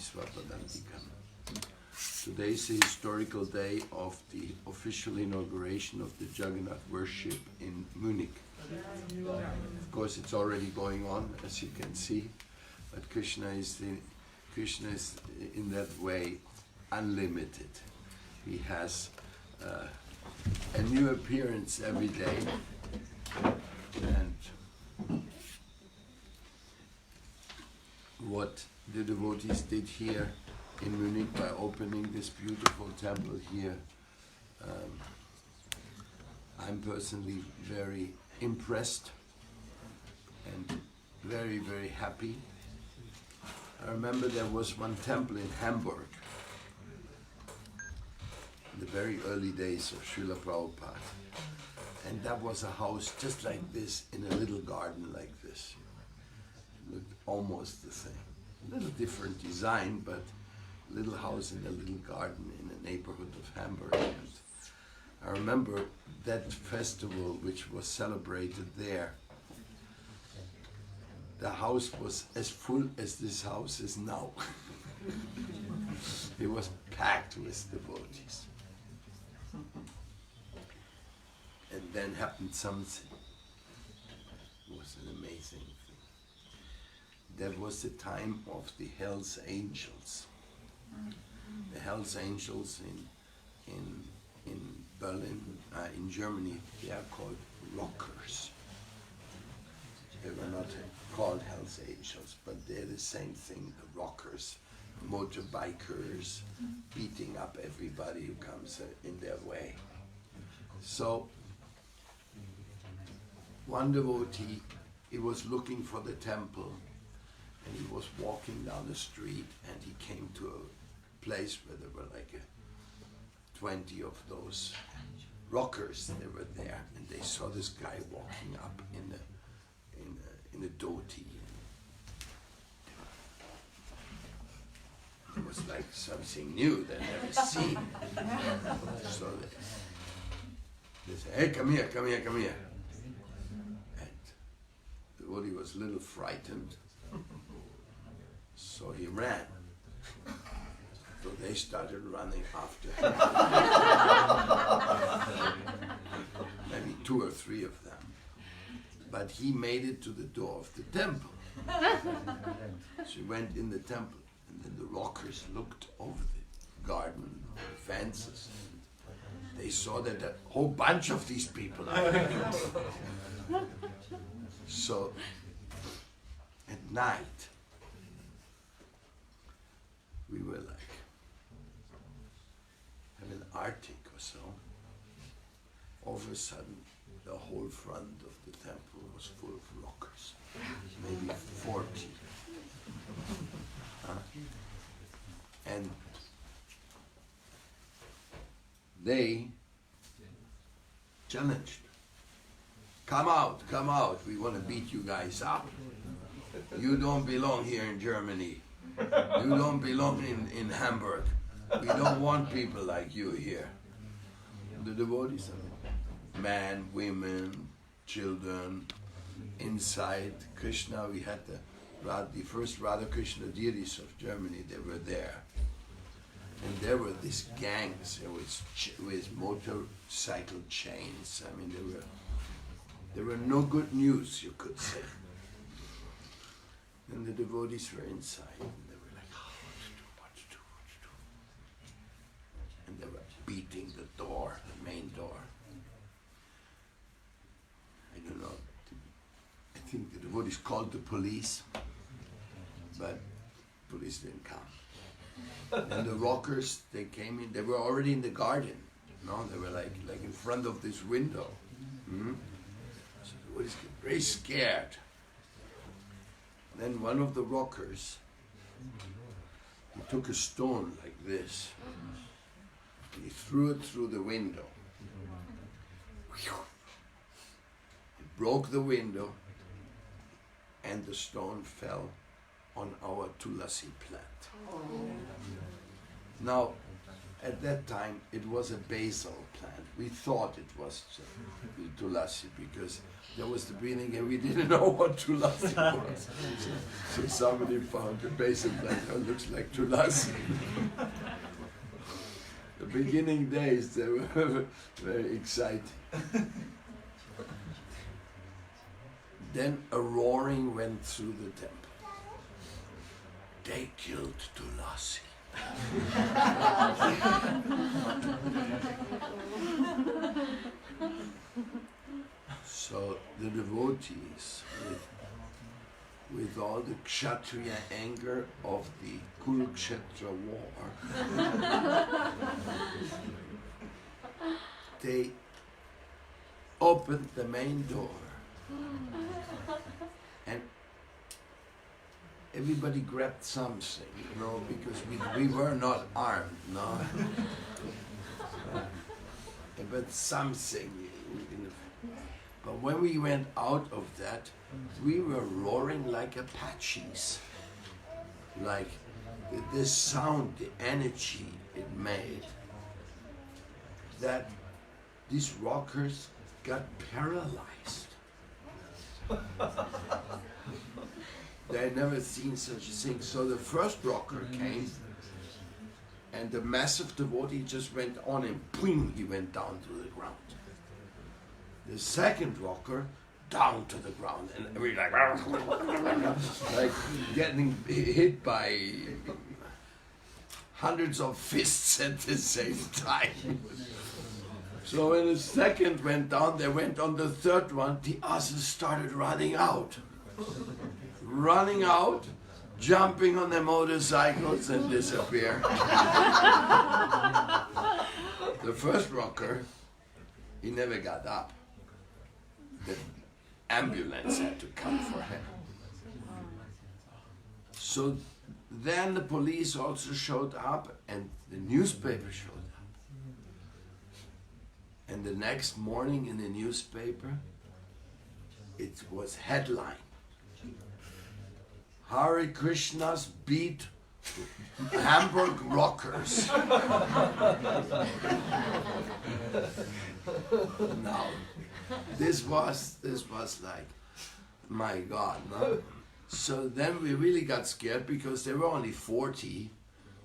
Svapadantikam. Today is the historical day of the official inauguration of the Jagannath worship in Munich. Of course, it's already going on, as you can see, but Krishna is in that way unlimited. He has a new appearance every day, and what the devotees did here in Munich by opening this beautiful temple here, I'm personally very impressed and very, very happy. I remember there was one temple in Hamburg in the very early days of Srila Prabhupada, and that was a house just like this in a little garden like this. It looked almost the same. A little different design, but a little house in a little garden in a neighborhood of Hamburg. And I remember that festival which was celebrated there. The house was as full as this house is now. It was packed with devotees. And then happened something. It was an amazing thing. That was the time of the Hells Angels. The Hells Angels in Berlin, in Germany, they are called rockers. They were not called Hells Angels, but they're the same thing, the rockers, motorbikers, beating up everybody who comes in their way. So, one devotee, he was looking for the temple, and he was walking down the street, and he came to a place where there were like 20 of those rockers. They were there, and they saw this guy walking up in a dhoti. It was like something new they'd never seen. So they said, "Hey, come here, come here, come here." And the devotee was a little frightened, so he ran. So they started running after him. Maybe 2 or 3 of them. But he made it to the door of the temple. So he went in the temple, and then the rockers looked over the garden, the fences, and they saw that a whole bunch of these people are there. So at night, we were like, an Arctic or so. All of a sudden, the whole front of the temple was full of rockers, maybe 40. And they challenged, come out, we want to beat you guys up. You don't belong here in Germany. You don't belong in Hamburg. We don't want people like you here. The devotees, men, women, children, inside Krishna, we had the first Radha Krishna deities of Germany, they were there. And there were these gangs with motorcycle chains. I mean, there were no good news, you could say. And the devotees were inside. And they were beating the door, the main door. I don't know, I think the devotees called the police, but police didn't come. And the rockers, they came in, they were already in the garden. No, they were like in front of this window. So the devotees get very scared. Then one of the rockers, he took a stone like this. He threw it through the window. It broke the window, and the stone fell on our tulasi plant. Now, at that time it was a basil plant. We thought it was tulasi because there was the breathing and we didn't know what tulasi was. So somebody found a basil plant that looks like tulasi. The beginning days, they were very exciting. Then a roaring went through the temple. They killed Tulasi. So the devotees, with all the Kshatriya anger of the Kurukshetra war, they opened the main door and everybody grabbed something, because we were not armed, no? But something. But when we went out of that, we were roaring like Apaches. Like the sound, the energy it made, that these rockers got paralyzed. They had never seen such a thing. So the first rocker came, and the massive devotee just went on and boom, he went down to the ground. The second rocker, down to the ground, and we like getting hit by hundreds of fists at the same time. So when the second went down, they went on the third one, the others started running out. Running out, jumping on their motorcycles and disappear. The first rocker, he never got up. The ambulance had to come for him. So then the police also showed up and the newspaper showed up. And the next morning in the newspaper, it was headline: Hare Krishnas beat Hamburg rockers. Now, this was like, my God, no? So then we really got scared because there were only 40,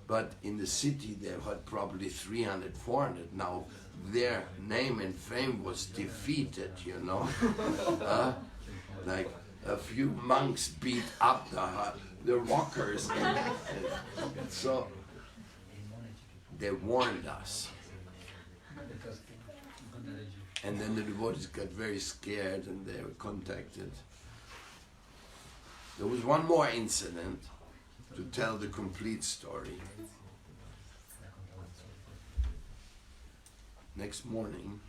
but in the city there had probably 300, 400. Now their name and fame was defeated, like a few monks beat up the rockers. And so they warned us. And then the devotees got very scared and they were contacted. There was one more incident to tell the complete story. Next morning,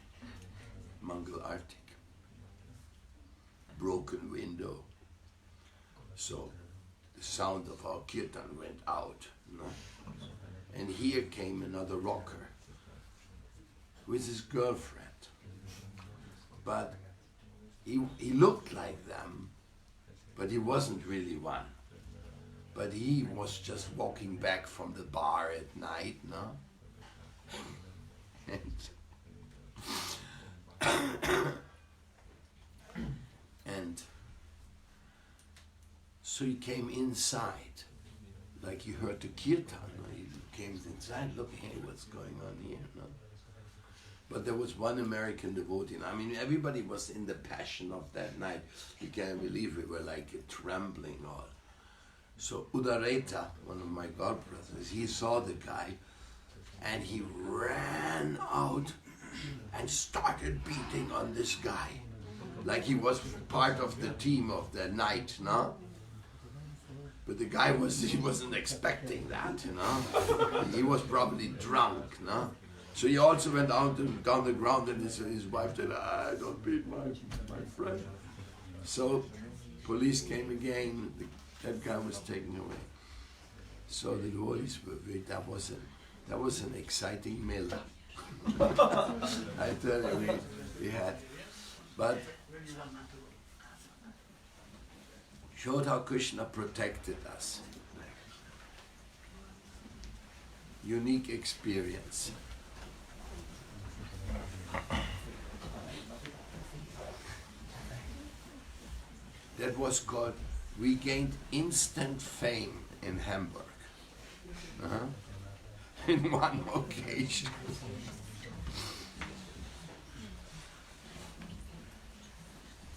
Mangal Artik, broken window. So the sound of our kirtan went out. And here came another rocker with his girlfriend. But he looked like them, but he wasn't really one. But he was just walking back from the bar at night, and so he came inside, like he heard the kirtan. He came inside, looking, hey, what's going on here? But there was one American devotee. I mean, everybody was in the passion of that night. You can't believe we were like trembling all. So Udareta, one of my godbrothers, he saw the guy and he ran out and started beating on this guy. Like he was part of the team of the night, But the guy he wasn't expecting that, He was probably drunk, So he also went down the ground and his wife said, don't beat my friend. So police came again, that guy was taken away. So the devotees were that was an exciting meal. I tell you, we had. But showed how Krishna protected us. unique experience. That was called, we gained instant fame in Hamburg. In one occasion.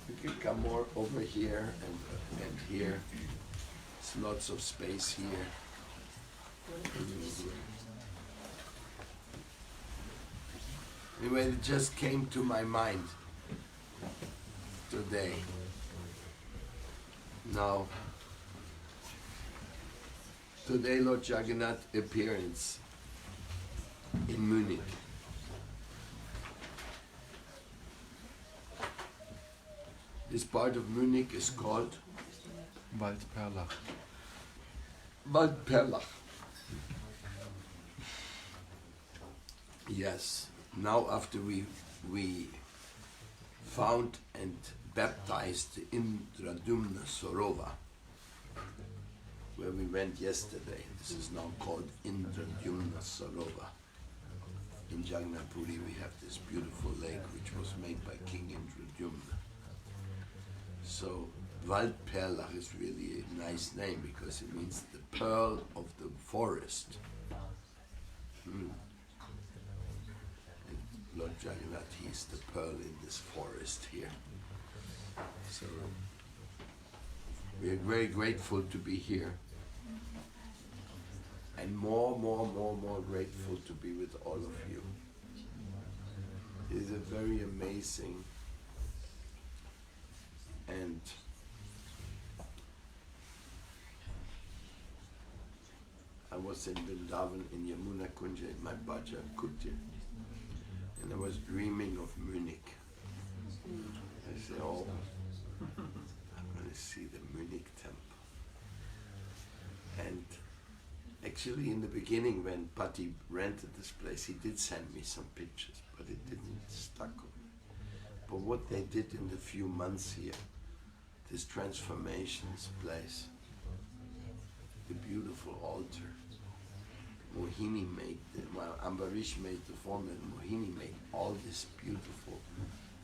You can come more over here and here. There's lots of space here. Anyway, it just came to my mind today. Now, today Lord Jagannath appearance in Munich. This part of Munich is called Waldperlach. Waldperlach. Yes. Now after we found and baptized the Indradumna Sarova, where we went yesterday. This is now called Indradumna Sarova. In Jagannath-puri we have this beautiful lake which was made by King Indradumna. So Waldperlach is really a nice name because it means the pearl of the forest. Lord Jagannath, he is the pearl in this forest here. So we are very grateful to be here, and more grateful to be with all of you. It is a very amazing and I was in Vrindavan in Yamuna Kunja in my Bhaja Kutir, and I was dreaming of Munich. I said, oh, I'm going to see the Munich temple. And actually in the beginning when Patti rented this place, he did send me some pictures, but it didn't stuck on me. But what they did in the few months here, this transformation, this place, the beautiful altar, Mohini made, Ambarish made the form, and Mohini made all this beautiful,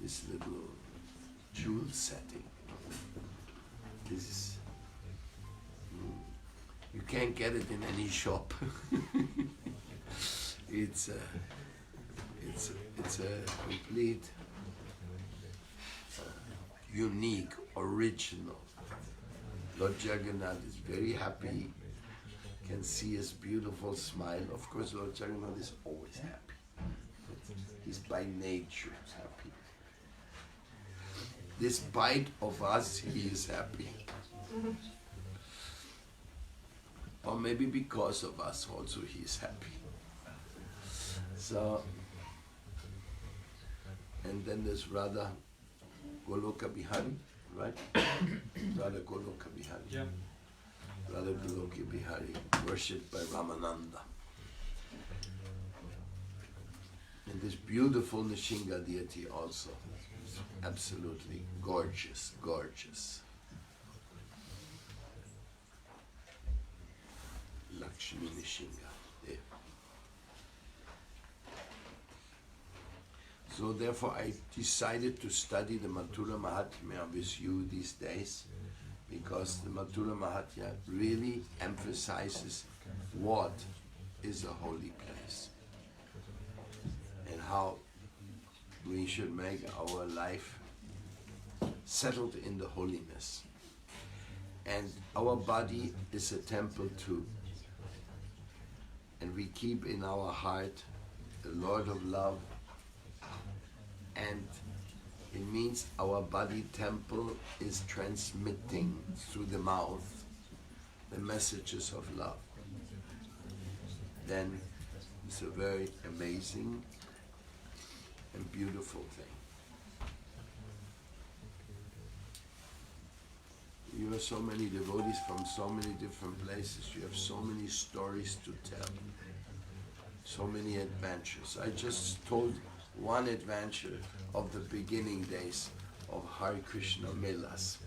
this little jewel setting. This is, you can't get it in any shop. It's a complete, unique, original. Lord Jagannath is very happy. Can see his beautiful smile. Of course, Lord Jagannath is always happy. He's by nature happy. Despite of us, he is happy. Or maybe because of us also he is happy. So, and then there's Radha Goloka Bihari, right? Radha Goloka Bihari. Yeah. Radha Goloka Bihari, worshipped by Ramananda. And this beautiful Nishinga deity also. Absolutely gorgeous, gorgeous. Lakshmi Nishinga. There. So therefore I decided to study the Mathura Mahatmya with you these days, because the Mathura Mahatmya really emphasizes what is a holy place and how we should make our life settled in the holiness. And our body is a temple too. And we keep in our heart the Lord of love, and it means our body temple is transmitting through the mouth the messages of love. Then it's a very amazing and beautiful thing. You have so many devotees from so many different places. You have so many stories to tell, so many adventures. I just told one adventure of the beginning days of Hare Krishna Melas.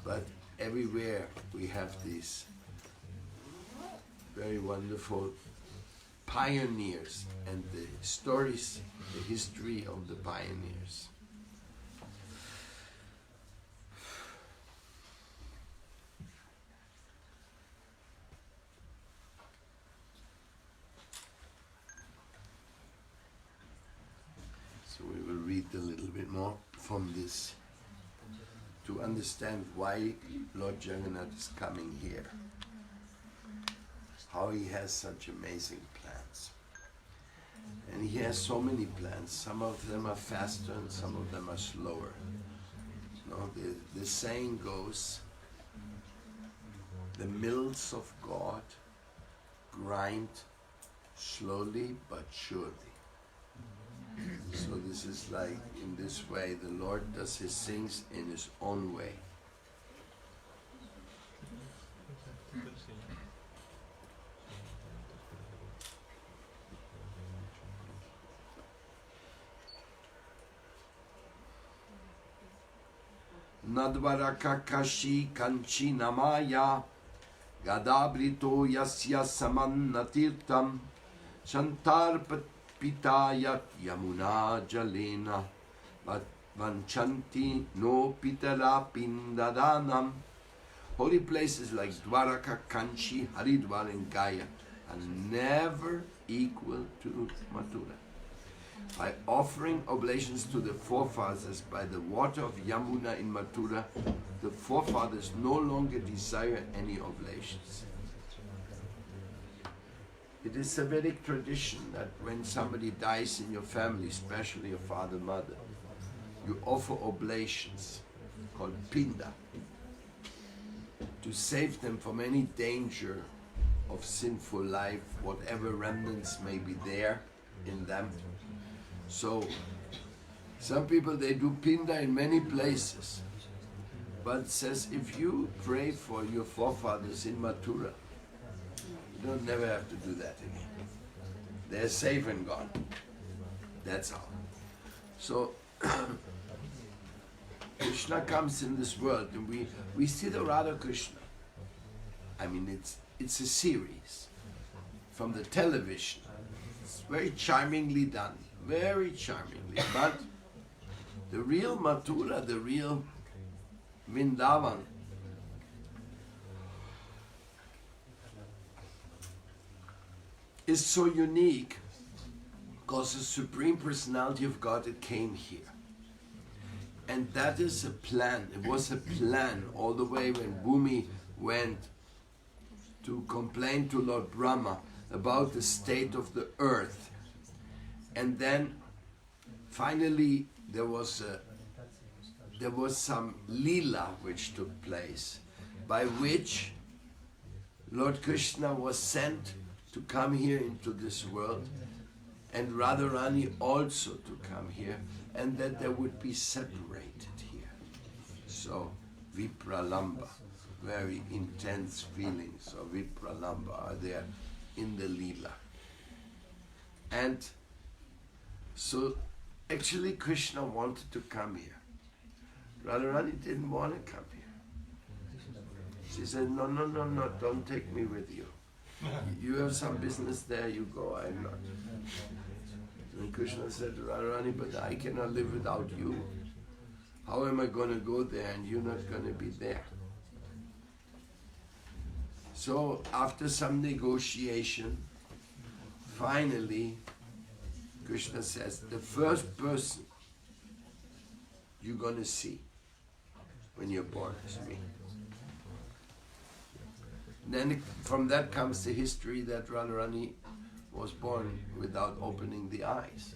But everywhere we have these very wonderful pioneers and the stories, the history of the pioneers. So we will read a little bit more from this to understand why Lord Jagannath is coming here. How he has such amazing plans. And he has so many plans. Some of them are faster and some of them are slower. No, the saying goes, the mills of God grind slowly but surely. So this is like, in this way, the Lord does his things in his own way. Nadvaraka kashi kanchi namaya gadabrito yasya samannatirtam shantarpat pitayat yamuna jalena vanchanti no pitala pindadanam. Holy places like Dwaraka, Kanchi, Haridwar and Gaya are never equal to Mathura. By offering oblations to the forefathers by the water of Yamuna in Mathura, the forefathers no longer desire any oblations. It is a Vedic tradition that when somebody dies in your family, especially your father, mother, you offer oblations called pinda to save them from any danger of sinful life, whatever remnants may be there in them. So, some people, they do pinda in many places, but it says if you pray for your forefathers in Mathura, you don't never have to do that again. They're safe and gone. That's all. So, Krishna comes in this world and we see the Radha Krishna. I mean, it's a series from the television. It's very charmingly done. Very charmingly, but the real Mathura, the real Vrindavan, is so unique because the Supreme Personality of God, it came here. And that is a plan. It was a plan all the way when Bhumi went to complain to Lord Brahma about the state of the earth. And then finally there was some Leela which took place, by which Lord Krishna was sent to come here into this world, and Radharani also to come here, and that they would be separated here. So Vipralamba, very intense feelings of Vipralamba are there in the Leela. And so actually Krishna wanted to come here. Radharani didn't want to come here. She said, no, don't take me with you. You have some business there, you go, I'm not. And Krishna said to Radharani, but I cannot live without you. How am I going to go there and you're not going to be there? So after some negotiation, finally Krishna says, the first person you're going to see when you're born is me. Then from that comes the history that Radharani was born without opening the eyes.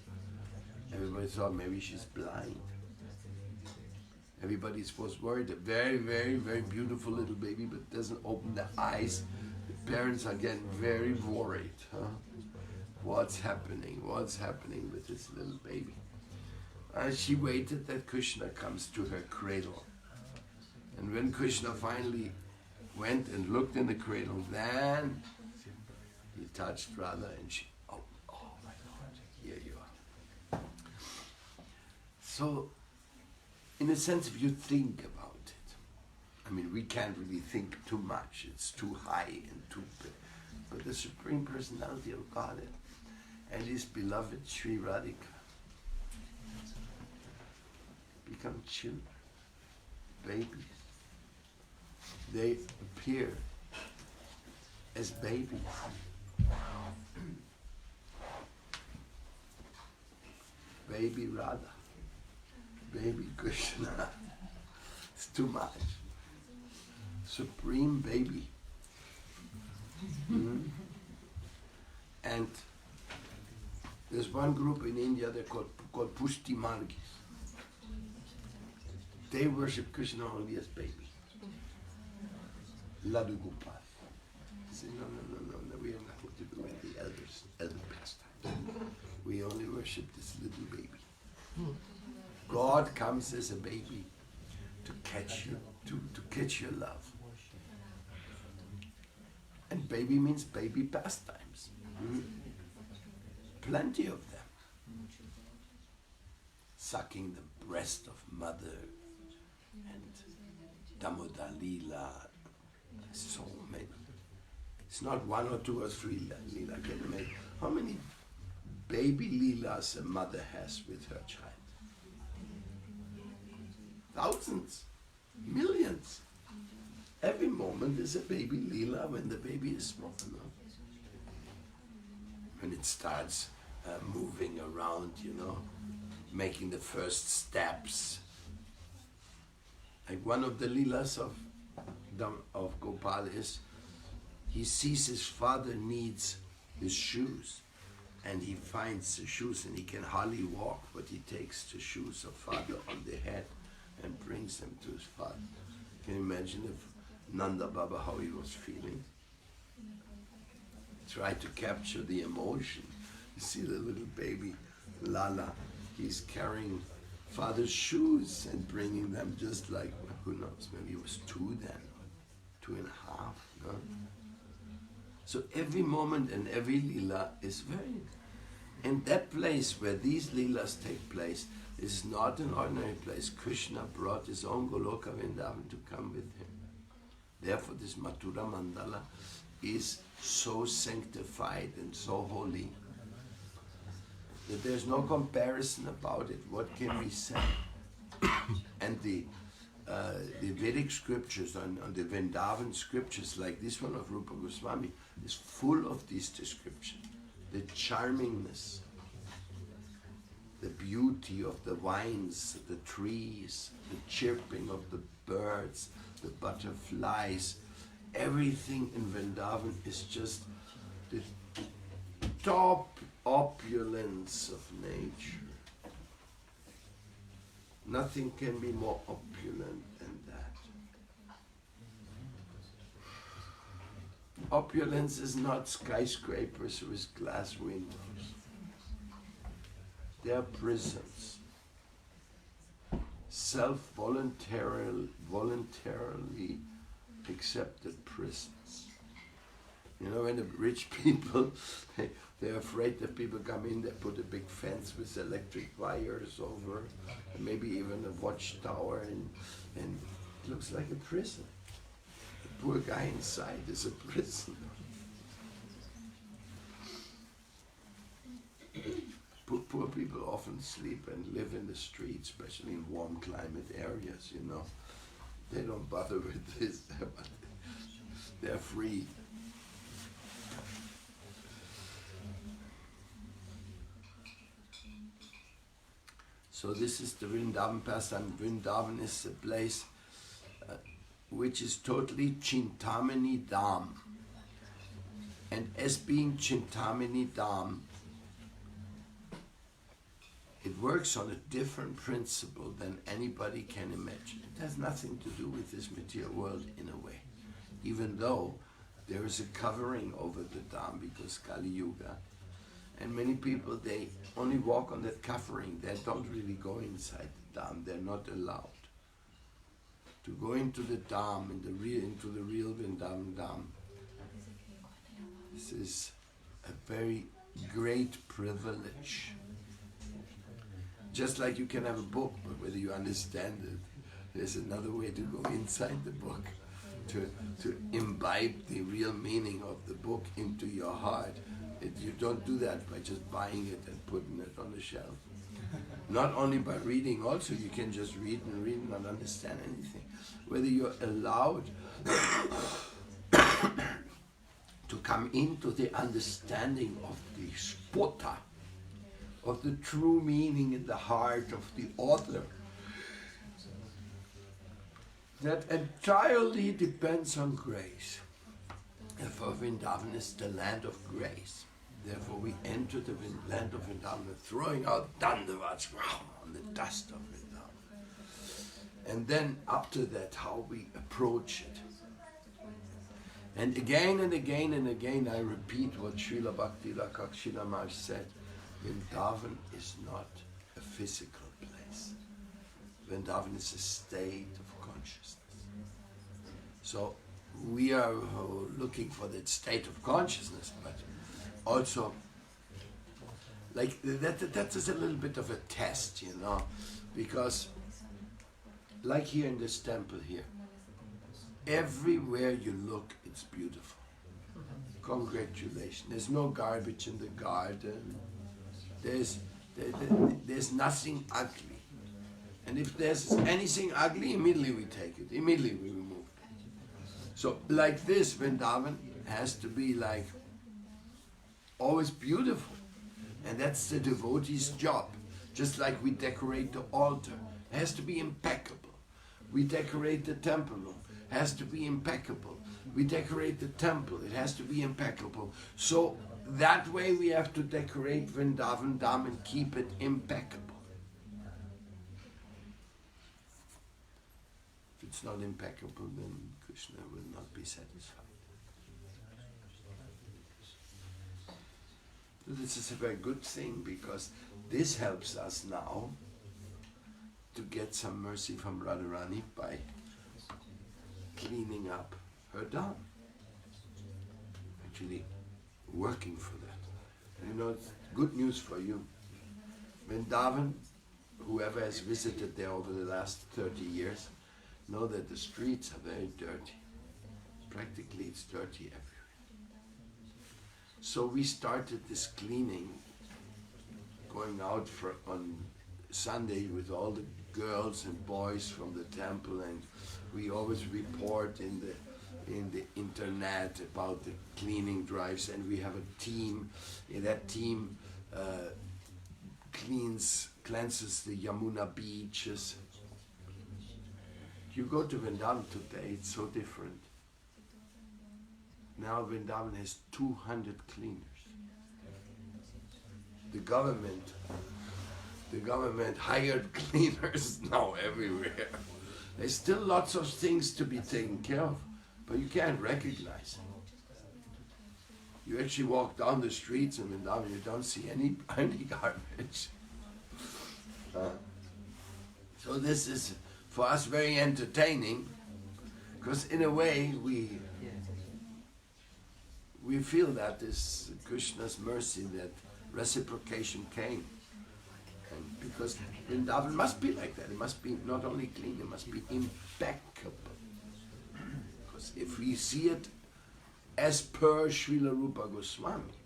Everybody thought maybe she's blind. Everybody was worried. A very, very, very beautiful little baby, but doesn't open the eyes. The parents are getting very worried. Huh? What's happening? What's happening with this little baby? And she waited that Krishna comes to her cradle. And when Krishna finally went and looked in the cradle, then he touched Radha and she, oh my Lord, here you are. So, in a sense, if you think about it, I mean, we can't really think too much. It's too high and too big. but the Supreme Personality of Godhead and His beloved Sri Radhika become children, babies. They appear as babies. Baby Radha, baby Krishna. It's too much. Supreme baby. And there's one group in India, they're called Pushti Margis. They worship Krishna only as baby. Ladu Gopal. They say, no, we have nothing to do with the elder pastime. We only worship this little baby. God comes as a baby to catch you, to catch your love. And baby means baby pastimes. Plenty of them. Sucking the breast of mother and Damodar Leela. So many. It's not one or two or three Leela can make. How many baby Leelas a mother has with her child? Thousands, millions. Every moment is a baby Leela when the baby is small. No? When it starts moving around, making the first steps. Like one of the Leelas of Gopal is, he sees his father needs his shoes, and he finds the shoes, and he can hardly walk, but he takes the shoes of father on the head and brings them to his father. Can you imagine if Nanda Baba, how he was feeling? Try to capture the emotion. You see the little baby Lala, he's carrying father's shoes and bringing them just like, who knows, maybe he was 2 then, 2.5, no? So every moment and every Leela is very... And that place where these Leelas take place is not an ordinary place. Krishna brought his own Goloka Vrindavan to come with him. Therefore this Mathura Mandala is so sanctified and so holy that there's no comparison about it. What can we say? And the Vedic scriptures, on the Vrindavan scriptures, like this one of Rupa Goswami, is full of these descriptions. The charmingness, the beauty of the vines, the trees, the chirping of the birds, the butterflies. Everything in Vrindavan is just the top opulence of nature. Nothing can be more opulent than that. Opulence is not skyscrapers with glass windows. They are prisons. Voluntarily accepted prisons. When the rich people, they're afraid that people come in, they put a big fence with electric wires over, and maybe even a watchtower, and it looks like a prison. The poor guy inside is a prisoner. Poor people often sleep and live in the streets, especially in warm climate areas, They don't bother with this. They're free. So this is the Vrindavan pastime. Vrindavan is a place which is totally Chintamani Dham. And as being Chintamani Dham, it works on a different principle than anybody can imagine. It has nothing to do with this material world in a way. Even though there is a covering over the Dham because Kali Yuga. And many people, they only walk on that covering. They don't really go inside the Dham. They're not allowed to go into the Dham, into the real Vrindavan Dham. This is a very great privilege. Just like you can have a book, but whether you understand it, there's another way to go inside the book to imbibe the real meaning of the book into your heart. You don't do that by just buying it and putting it on the shelf. Not only by reading, also you can just read and not understand anything. Whether you're allowed to come into the understanding of the spota, of the true meaning in the heart of the author, that entirely depends on grace. Therefore Vrindavan is the land of grace. Therefore we enter the land of Vrindavan throwing out dandavats on the dust of Vrindavan. And then up to that, how we approach it. And again and again and again I repeat what Srila Bhakti Rakshila Maharaj said. Vrindavan is not a physical place. Vrindavan is a state of consciousness. So we are looking for that state of consciousness, but also like that is a little bit of a test, you know, because like here in this temple here, everywhere you look it's beautiful. Congratulations. There's no garbage in the garden. There's nothing ugly. And if there's anything ugly, immediately we take it. Immediately we remove it. So like this, Vrindavan has to be like always beautiful. And that's the devotee's job. Just like we decorate the altar. It has to be impeccable. We decorate the temple room. It has to be impeccable. We decorate the temple. It has to be impeccable. So that way we have to decorate Vrindavan Dham and keep it impeccable. If it's not impeccable, then Krishna will not be satisfied. So this is a very good thing, because this helps us now to get some mercy from Radharani by cleaning up her dham. Actually working for that. You know, it's good news for you. Vrindavan, whoever has visited there over the last 30 years, know that the streets are very dirty. Practically it's dirty everywhere. So we started this cleaning, going out on Sunday with all the girls and boys from the temple, and we always report in the internet about the cleaning drives, and we have a team, and that team cleanses the Yamuna beaches. You go to Vrindavan today, it's so different. Now Vrindavan has 200 cleaners. The government hired cleaners now everywhere. There's still lots of things to be taken care of, but you can't recognize it. You actually walk down the streets in Vrindavan, you don't see any garbage. So this is for us very entertaining, because in a way we feel that is Krishna's mercy, that reciprocation came. And because Vrindavan must be like that, it must be not only clean, it must be impeccable. Because if we see it as per Srila Rupa Goswami,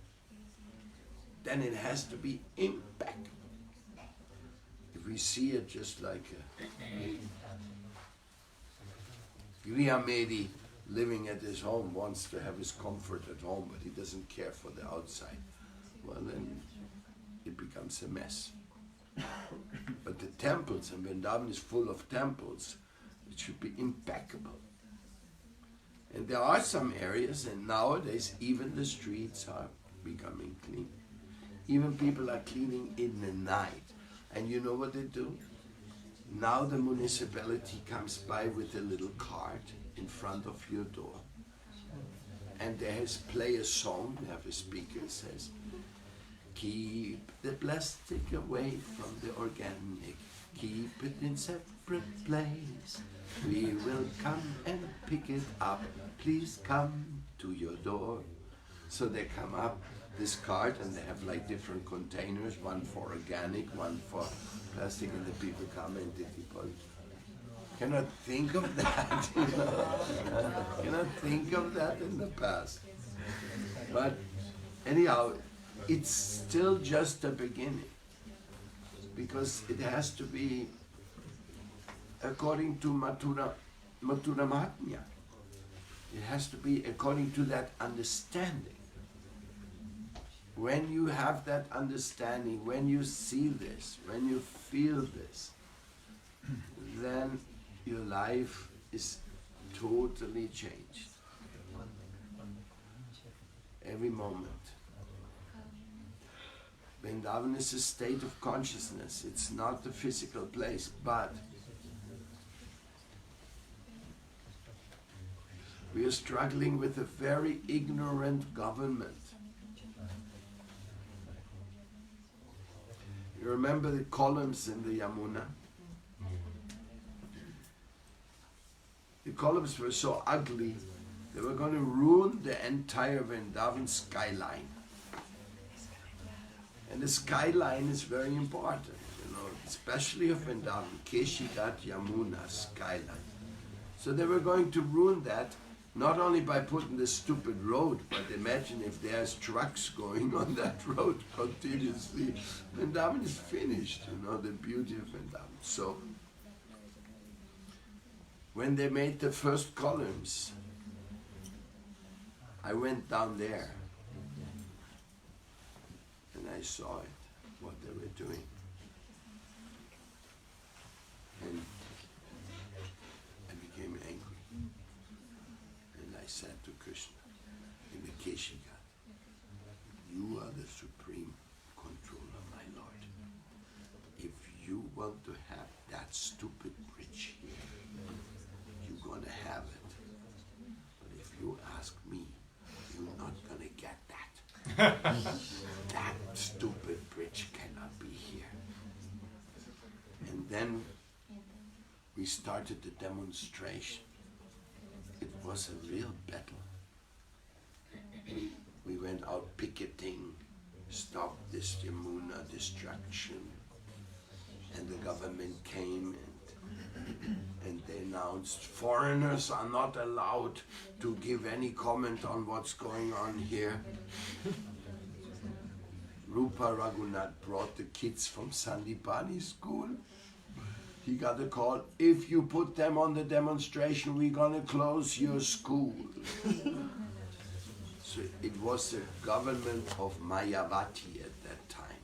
then it has to be impeccable. If we see it just like Grihamedi living at his home, wants to have his comfort at home, but he doesn't care for the outside, well then it becomes a mess. But the temples, and Vrindavan is full of temples, it should be impeccable. And there are some areas, and nowadays even the streets are becoming clean. Even people are cleaning in the night. And you know what they do? Now the municipality comes by with a little cart in front of your door. And they play a song, they have a speaker, it says, "Keep the plastic away from the organic, keep it in separate place. We will come and pick it up, please come to your door." So they come up this cart, and they have like different containers, one for organic, one for plastic, and the people come and they deposit. Cannot think of that, you know. Cannot think of that in the past. But anyhow, it's still just a beginning, because it has to be according to Mathura Mahatmya. It has to be according to that understanding. When you have that understanding, when you see this, when you feel this, then your life is totally changed. Every moment. Vrindavan is a state of consciousness. It's not a physical place, but we are struggling with a very ignorant government. You remember the columns in the Yamuna? The columns were so ugly, they were going to ruin the entire Vrindavan skyline. And the skyline is very important, you know, especially of Vrindavan, Keshigat Yamuna skyline. So they were going to ruin that, not only by putting the stupid road, but imagine if there's trucks going on that road continuously. Vrindavan is finished, you know, the beauty of Vrindavan. So, when they made the first columns, I went down there and I saw it, what they were doing. And I became angry. And I said to Krishna, in the Keshigat, you are the supreme controller, my Lord. If you want to have that stupid bridge here, you're going to have it. But if you ask me, you're not going to get that. That stupid bridge cannot be here. And then we started the demonstration. It was a real battle. We went out picketing, stopped this Yamuna destruction, and the government came and they announced foreigners are not allowed to give any comment on what's going on here. Rupa Raghunath brought the kids from Sandipani school. He got a call, if you put them on the demonstration, we're going to close your school. So it was the government of Mayavati at that time.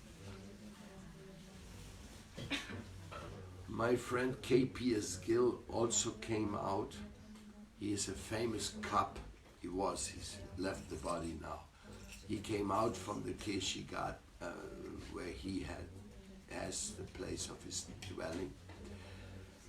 My friend K.P.S. Gill also came out. He is a famous cop. He's left the body now. He came out from the Keshigat, where he has the place of his dwelling.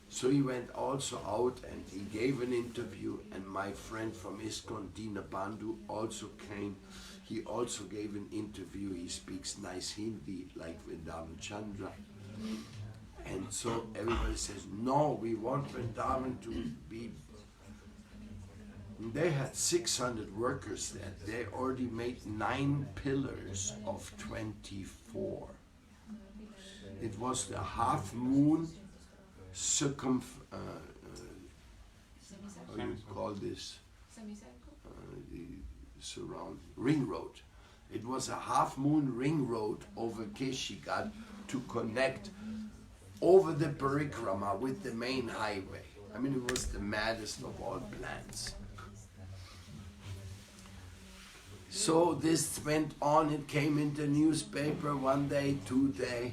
So he went also out and he gave an interview, and my friend from ISKCON, Dina Bandhu, also came. He also gave an interview. He speaks nice Hindi, like Vrindavan Chandra. And so everybody says, no, we want Vrindavan to be... They had 600 workers there. They already made 9 pillars of 24. It was the half moon how you call this? The surround ring road. It was a half moon ring road over Keshigat to connect over the parikrama with the main highway. I mean, it was the maddest of all plans. So this went on, it came in the newspaper 1 day, 2 days.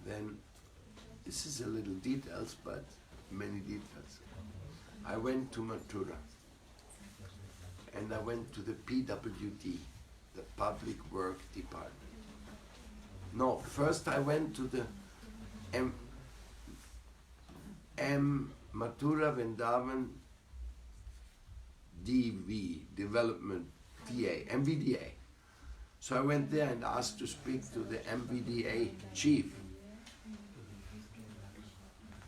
Then, this is a little details, but many details. I went to Mathura, and I went to the PWD, the Public Work Department. No, first I went to the Mathura Vrindavan DV, Development DA, MVDA. So I went there and asked to speak to the MVDA chief.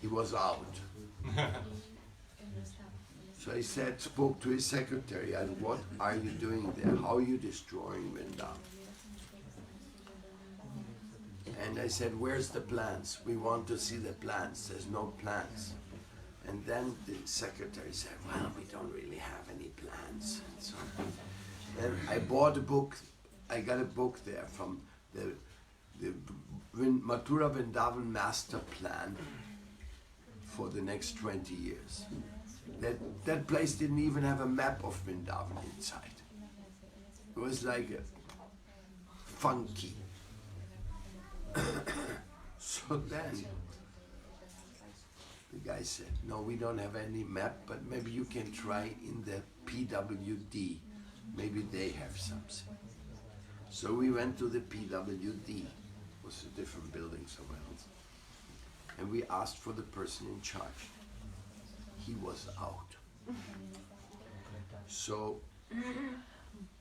He was out. So I spoke to his secretary, and what are you doing there? How are you destroying Vrindavan? And I said, where's the plans? We want to see the plans. There's no plans. And then the secretary said, well, we don't really have any plans. And so then I bought a book. I got a book there from the Mathura Vrindavan master plan for the next 20 years. That place didn't even have a map of Vrindavan inside. It was like funky. So then the guy said, no, we don't have any map, but maybe you can try in the PWD. Maybe they have something. So we went to the PWD. It was a different building somewhere else. And we asked for the person in charge. He was out. So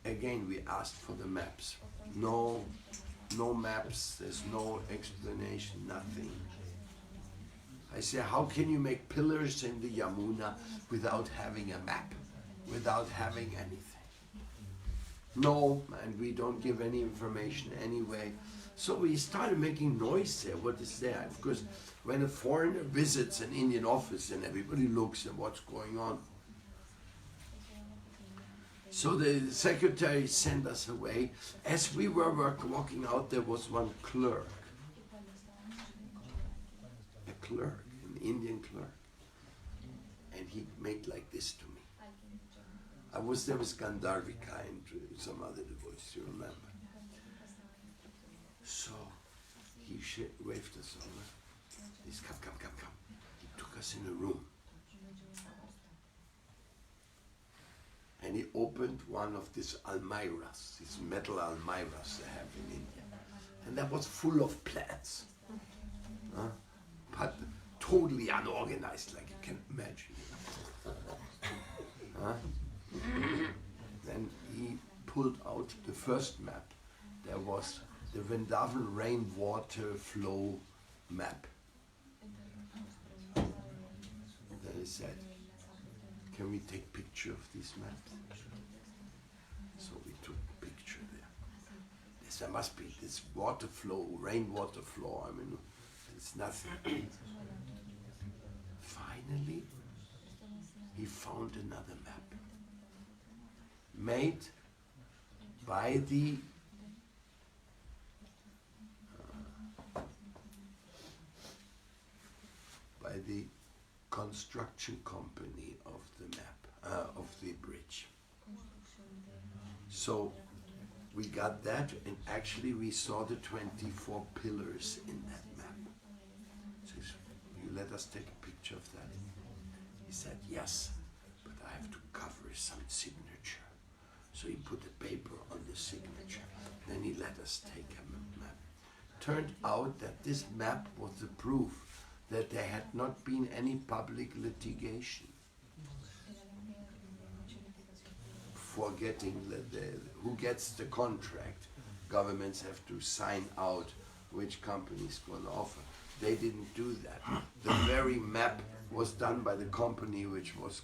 again, we asked for the maps. No maps, there's no explanation, nothing. I say, how can you make pillars in the Yamuna without having a map, without having anything? No, and we don't give any information anyway. So we started making noise there. What is there? Of course, when a foreigner visits an Indian office and everybody looks at what's going on. So the secretary sent us away. As we were walking out, there was one clerk. A clerk, an Indian clerk. And he made like this to me. I was there with Gandharvika and some other devotees, you remember. So he waved us over. He said, come. He took us in a room. And he opened one of these almirahs, these metal almirahs they have in India. And that was full of plants. But totally unorganized, like you can imagine. Then he pulled out the first map. There was the Vrindavan rainwater flow map. Then he said, can we take a picture of this map? So we took a picture there. Yes, there must be this water flow, rainwater flow. I mean, it's nothing. Finally, he found another map made by the construction company of the map, of the bridge. So we got that, and actually we saw the 24 pillars in that map. So he said, will you let us take a picture of that? He said, yes, but I have to cover some signature. So he put the paper on the signature. Then he let us take a map. Turned out that this map was the proof that there had not been any public litigation for getting who gets the contract. Governments have to sign out which companies going to offer. They didn't do that. The very map was done by the company which was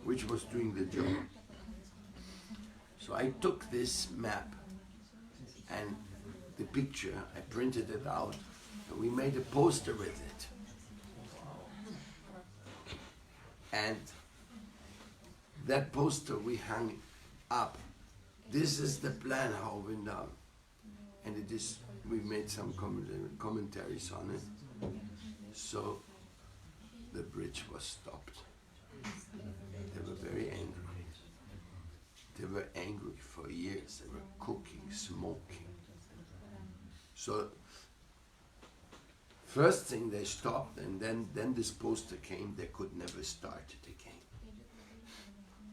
which was doing the job. So I took this map and the picture, I printed it out, and we made a poster with it. And that poster we hung up. This is the plan how it went down. And it is, we made some commentaries on it. So the bridge was stopped. They were very angry. They were angry for years. They were cooking, smoking. So first thing they stopped, and then this poster came. They could never start it again.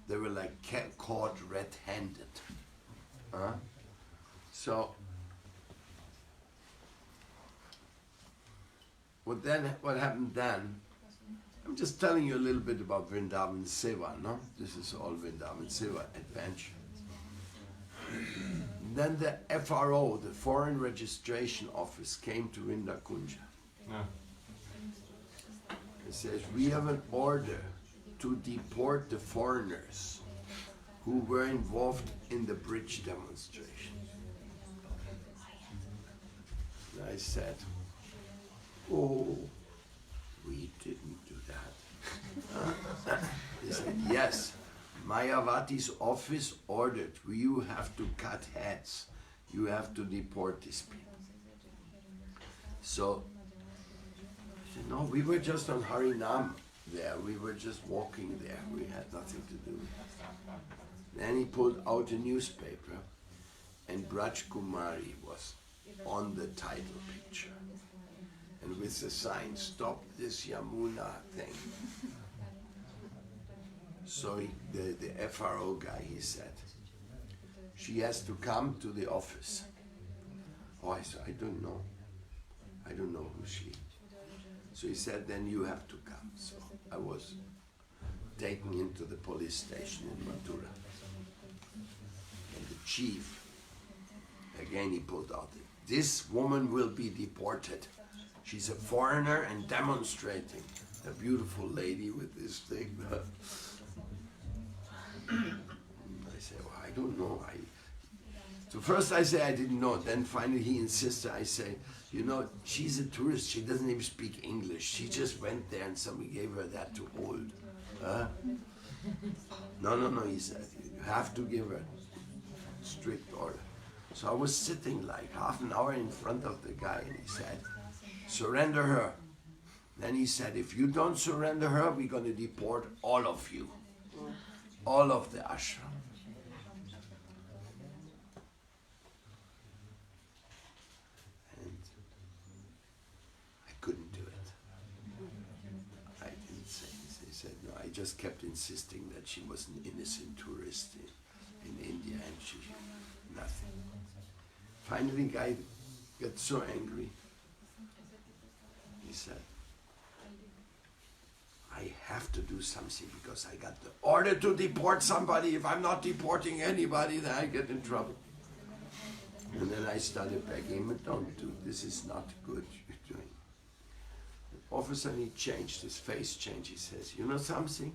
They were like caught red-handed. So what happened then? I'm just telling you a little bit about Vrindavan Seva, no? This is all Vrindavan Seva adventure. Then the FRO, the Foreign Registration Office, came to Vindakunja. It says, we have an order to deport the foreigners who were involved in the bridge demonstration. I said, oh, we didn't do that. He said, yes, Mayavati's office ordered, you have to cut heads. You have to deport these people. So, I said, no, we were just on Harinam there. We were just walking there. We had nothing to do. Then he pulled out a newspaper, and Braj Kumari was on the title picture. And with the sign, stop this Yamuna thing. So the FRO guy, he said, she has to come to the office. Oh, I said, I don't know. I don't know who she is. So he said, then you have to come. So I was taken into the police station in Mathura. And the chief, again he pulled out, this woman will be deported. She's a foreigner and demonstrating. A beautiful lady with this thing. I said, well, I don't know. So first I say I didn't know. Then finally he insisted. I say, you know, she's a tourist. She doesn't even speak English. She just went there and somebody gave her that to hold. No, he said, you have to give her strict order. So I was sitting like half an hour in front of the guy, and he said, surrender her. Then he said, if you don't surrender her, we're going to deport all of you. All of the ashram. And I couldn't do it. I didn't say. He said, no, I just kept insisting that she was an innocent tourist in India, and she, nothing. Finally, the guy got so angry. He said, I have to do something because I got the order to deport somebody. If I'm not deporting anybody, then I get in trouble. And then I started begging him, don't do this, is not good you're doing. All of a sudden he changed, his face changed. He says, you know something?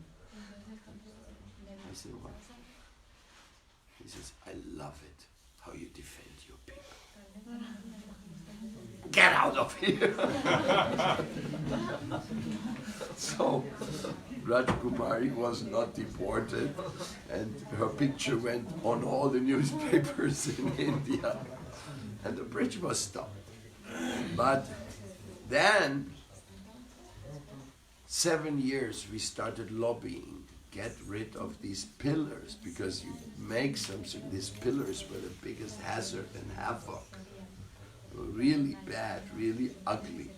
I said, what? He says, I love it how you defend your people. Get out of here! So Rajkumari was not deported, and her picture went on all the newspapers in India, and the bridge was stopped. But then, 7 years we started lobbying, get rid of these pillars, because you make something, these pillars were the biggest hazard and havoc. They were really bad, really ugly.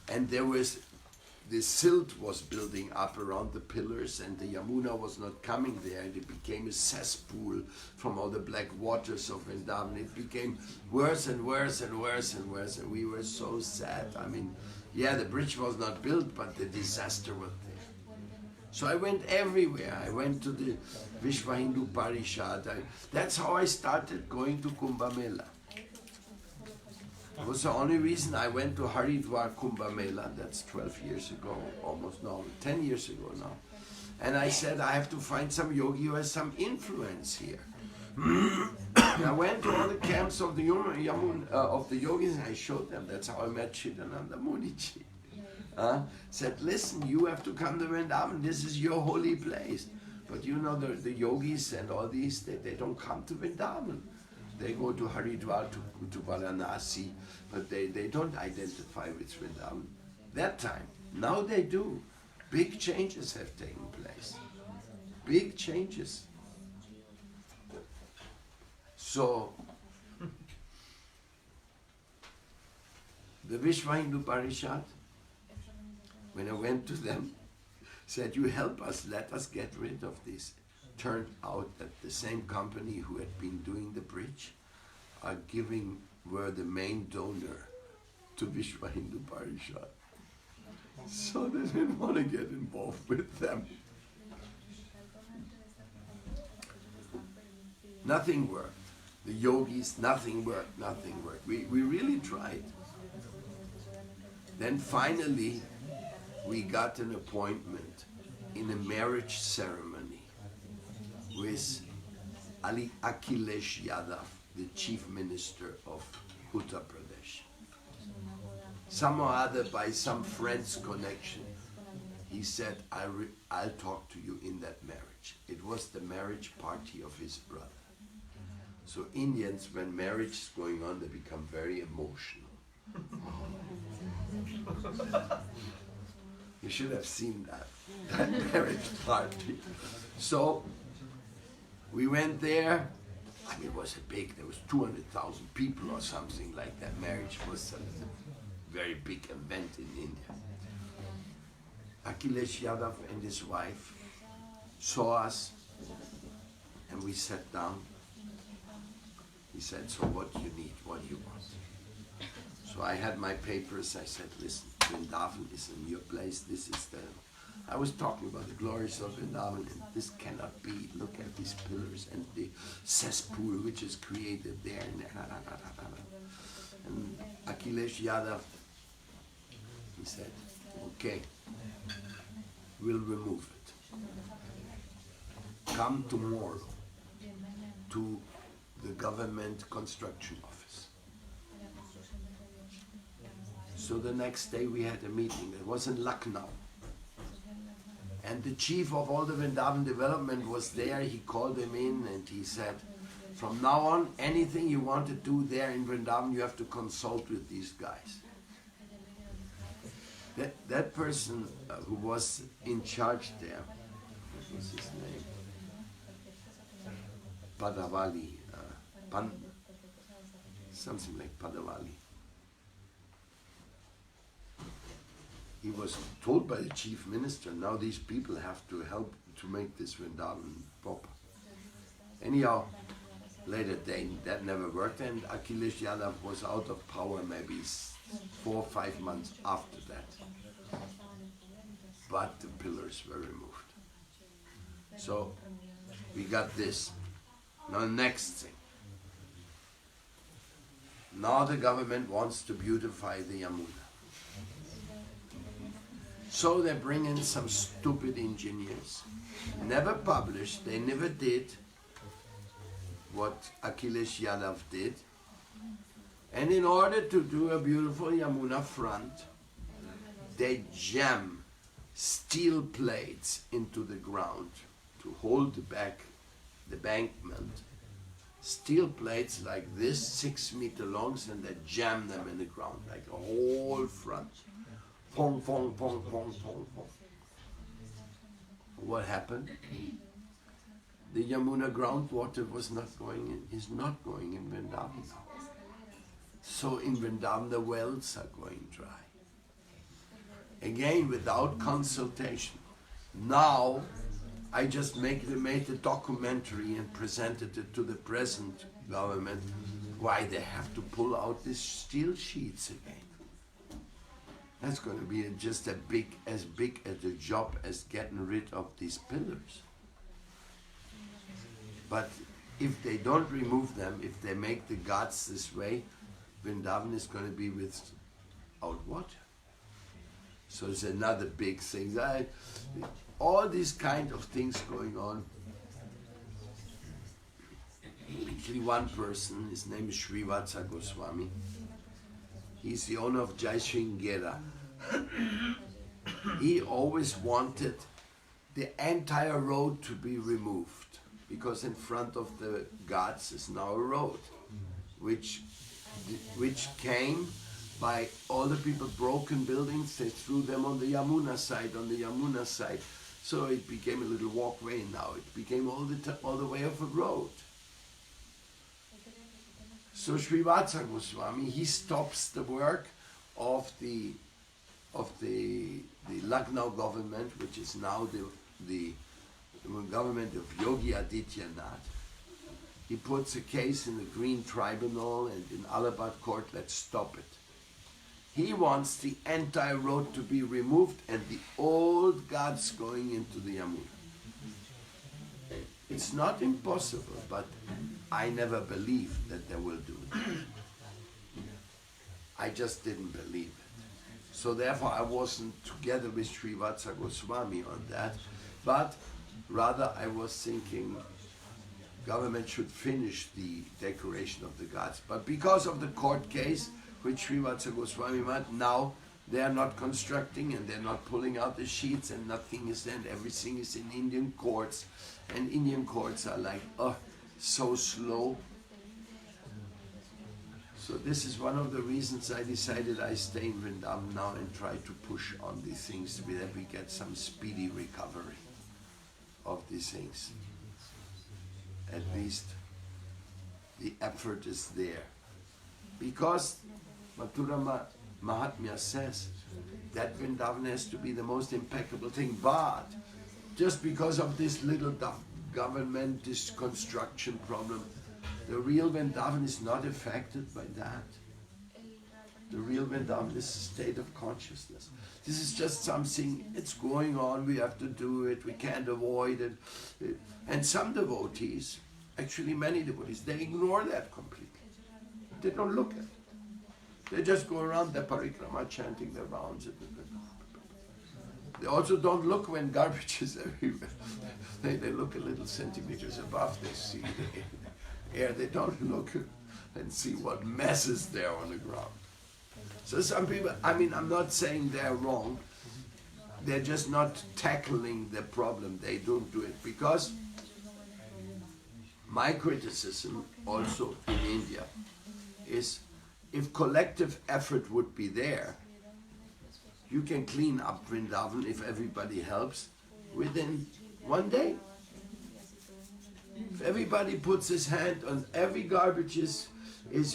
And there was, the silt was building up around the pillars, and the Yamuna was not coming there, and it became a cesspool from all the black waters of Vrindavan. It became worse and worse and worse and worse, and we were so sad. I mean, yeah, the bridge was not built, but the disaster was there. So I went everywhere. I went to the Vishwa Hindu Parishad. That's how I started going to Kumbh Mela. It was the only reason I went to Haridwar Kumbh Mela. That's 12 years ago, almost now, 10 years ago now. And I said, I have to find some yogi who has some influence here. I went to all the camps of the yogis, and I showed them. That's how I met Chidananda Muniji. Said, listen, you have to come to Vrindavan. This is your holy place. But you know, the yogis and all these, they don't come to Vrindavan. They go to Haridwar, to Varanasi, but they don't identify with Vrindavan. That time. Now they do. Big changes have taken place. Big changes. So, the Vishwa Hindu Parishad, when I went to them, said, you help us, let us get rid of this. Turned out that the same company who had been doing the bridge were the main donor to Vishwa Hindu Parishad. So they didn't want to get involved with them. Nothing worked. The yogis, nothing worked. We really tried. Then finally, we got an appointment in a marriage ceremony with Akhilesh Yadav, the chief minister of Uttar Pradesh. Some or other, by some friend's connection, he said, I'll talk to you in that marriage. It was the marriage party of his brother. So Indians, when marriage is going on, they become very emotional. You should have seen that marriage party. So we went there. I mean, it was there was 200,000 people or something like that. Marriage was a very big event in India. Akhilesh Yadav and his wife saw us, and we sat down. He said, so what do you need? What do you want? So I had my papers. I said, listen, Vrindavan is a new place. This is I was talking about the glories of Vrindavan, and this cannot be. Look at these pillars and the cesspool which is created there. And Akhilesh Yadav, he said, okay, we'll remove it. Come tomorrow to the government construction office. So the next day we had a meeting. It was in Lucknow. And the chief of all the Vrindavan development was there. He called him in and he said, from now on, anything you want to do there in Vrindavan, you have to consult with these guys. That person who was in charge there, what was his name? Padavali, something like Padavali. He was told by the chief minister, now these people have to help to make this Vrindavan proper. Anyhow, later that never worked, and Akhilesh Yadav was out of power maybe 4 or 5 months after that. But the pillars were removed. So we got this. Now next thing. Now the government wants to beautify the Yamuna. So they bring in some stupid engineers. Never published, they never did what Akhilesh Yadav did. And in order to do a beautiful Yamuna front, they jam steel plates into the ground to hold the bankment. Steel plates like this, 6 meter long, and they jam them in the ground, like a whole front. Pong, pong, pong, pong, pong, pong. What happened? The Yamuna groundwater is not going in Vrindavan. So in Vrindavan the wells are going dry. Again, without consultation. Now, I just made a documentary and presented it to the present government, why they have to pull out these steel sheets again. That's going to be just as big as the job as getting rid of these pillars. But if they don't remove them, if they make the ghats this way, Vrindavan is going to be without water. So it's another big thing. All these kind of things going on. Actually, one person, his name is Srila Goswami. He's the owner of Jai Shringera. He always wanted the entire road to be removed, because in front of the ghats is now a road, which came by all the people broken buildings. They threw them on the Yamuna side, So it became a little walkway now. It became all the way of a road. So Srila Goswami, he stops the work of the Lucknow government, which is now the government of Yogi Adityanath. He puts a case in the Green Tribunal and in Allahabad court, let's stop it. He wants the entire road to be removed and the old ghats going into the Yamuna. It's not impossible, but I never believed that they will do it. I just didn't believe it. So therefore I wasn't together with Srila Goswami on that, but rather I was thinking government should finish the decoration of the ghats. But because of the court case, which Srivatsa Goswami Maharaj, now they are not constructing and they're not pulling out the sheets and nothing is there, and everything is in Indian courts, and Indian courts are like, oh, so slow. So this is one of the reasons I decided I stay in Vrindavan now and try to push on these things so that we get some speedy recovery of these things. At least the effort is there. Because Mathura Mahatmya says that Vrindavan has to be the most impeccable thing, but just because of this little government, this construction problem, the real Vrindavan is not affected by that. The real Vrindavan is a state of consciousness. This is just something, it's going on, we have to do it, we can't avoid it. And some devotees, actually many devotees, they ignore that completely. They don't look at it. They just go around the parikrama chanting their rounds. They also don't look when garbage is everywhere. They look a little centimeters above, they see the air. They don't look and see what mess is there on the ground. So some people, I mean, I'm not saying they're wrong. They're just not tackling the problem. They don't do it because my criticism also in India is if collective effort would be there, you can clean up Vrindavan if everybody helps within one day. If everybody puts his hand on every garbage is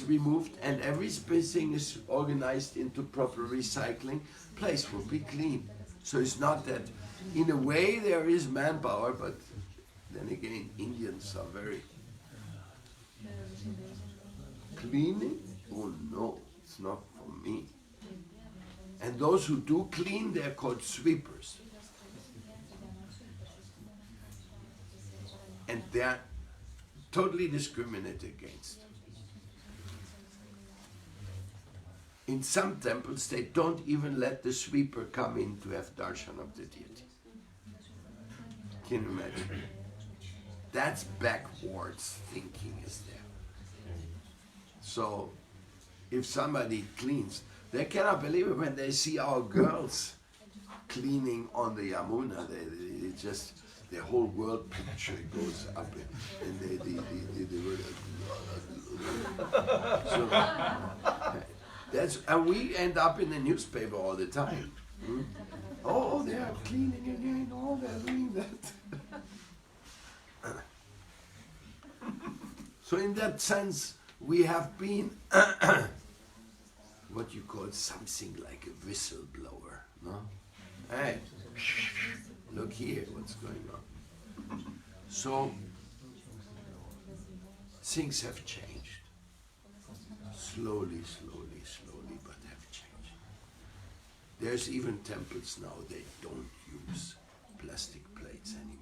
removed and everything is organized into proper recycling, place will be clean. So it's not that, in a way there is manpower, but then again Indians are very cleaning. Oh no, it's not for me. And those who do clean, they're called sweepers. And they're totally discriminated against. In some temples, they don't even let the sweeper come in to have darshan of the deity. Can you imagine? That's backwards thinking is there. So, if somebody cleans, they cannot believe it when they see our girls cleaning on the Yamuna. They just, their whole world picture goes up, and so that's, and we end up in the newspaper all the time. Oh, they are cleaning again. Oh, they're doing that. So in that sense, we have been what you call something like a whistleblower, no? Hey, look here, what's going on? So, things have changed. Slowly, but have changed. There's even temples now, they don't use plastic plates anymore.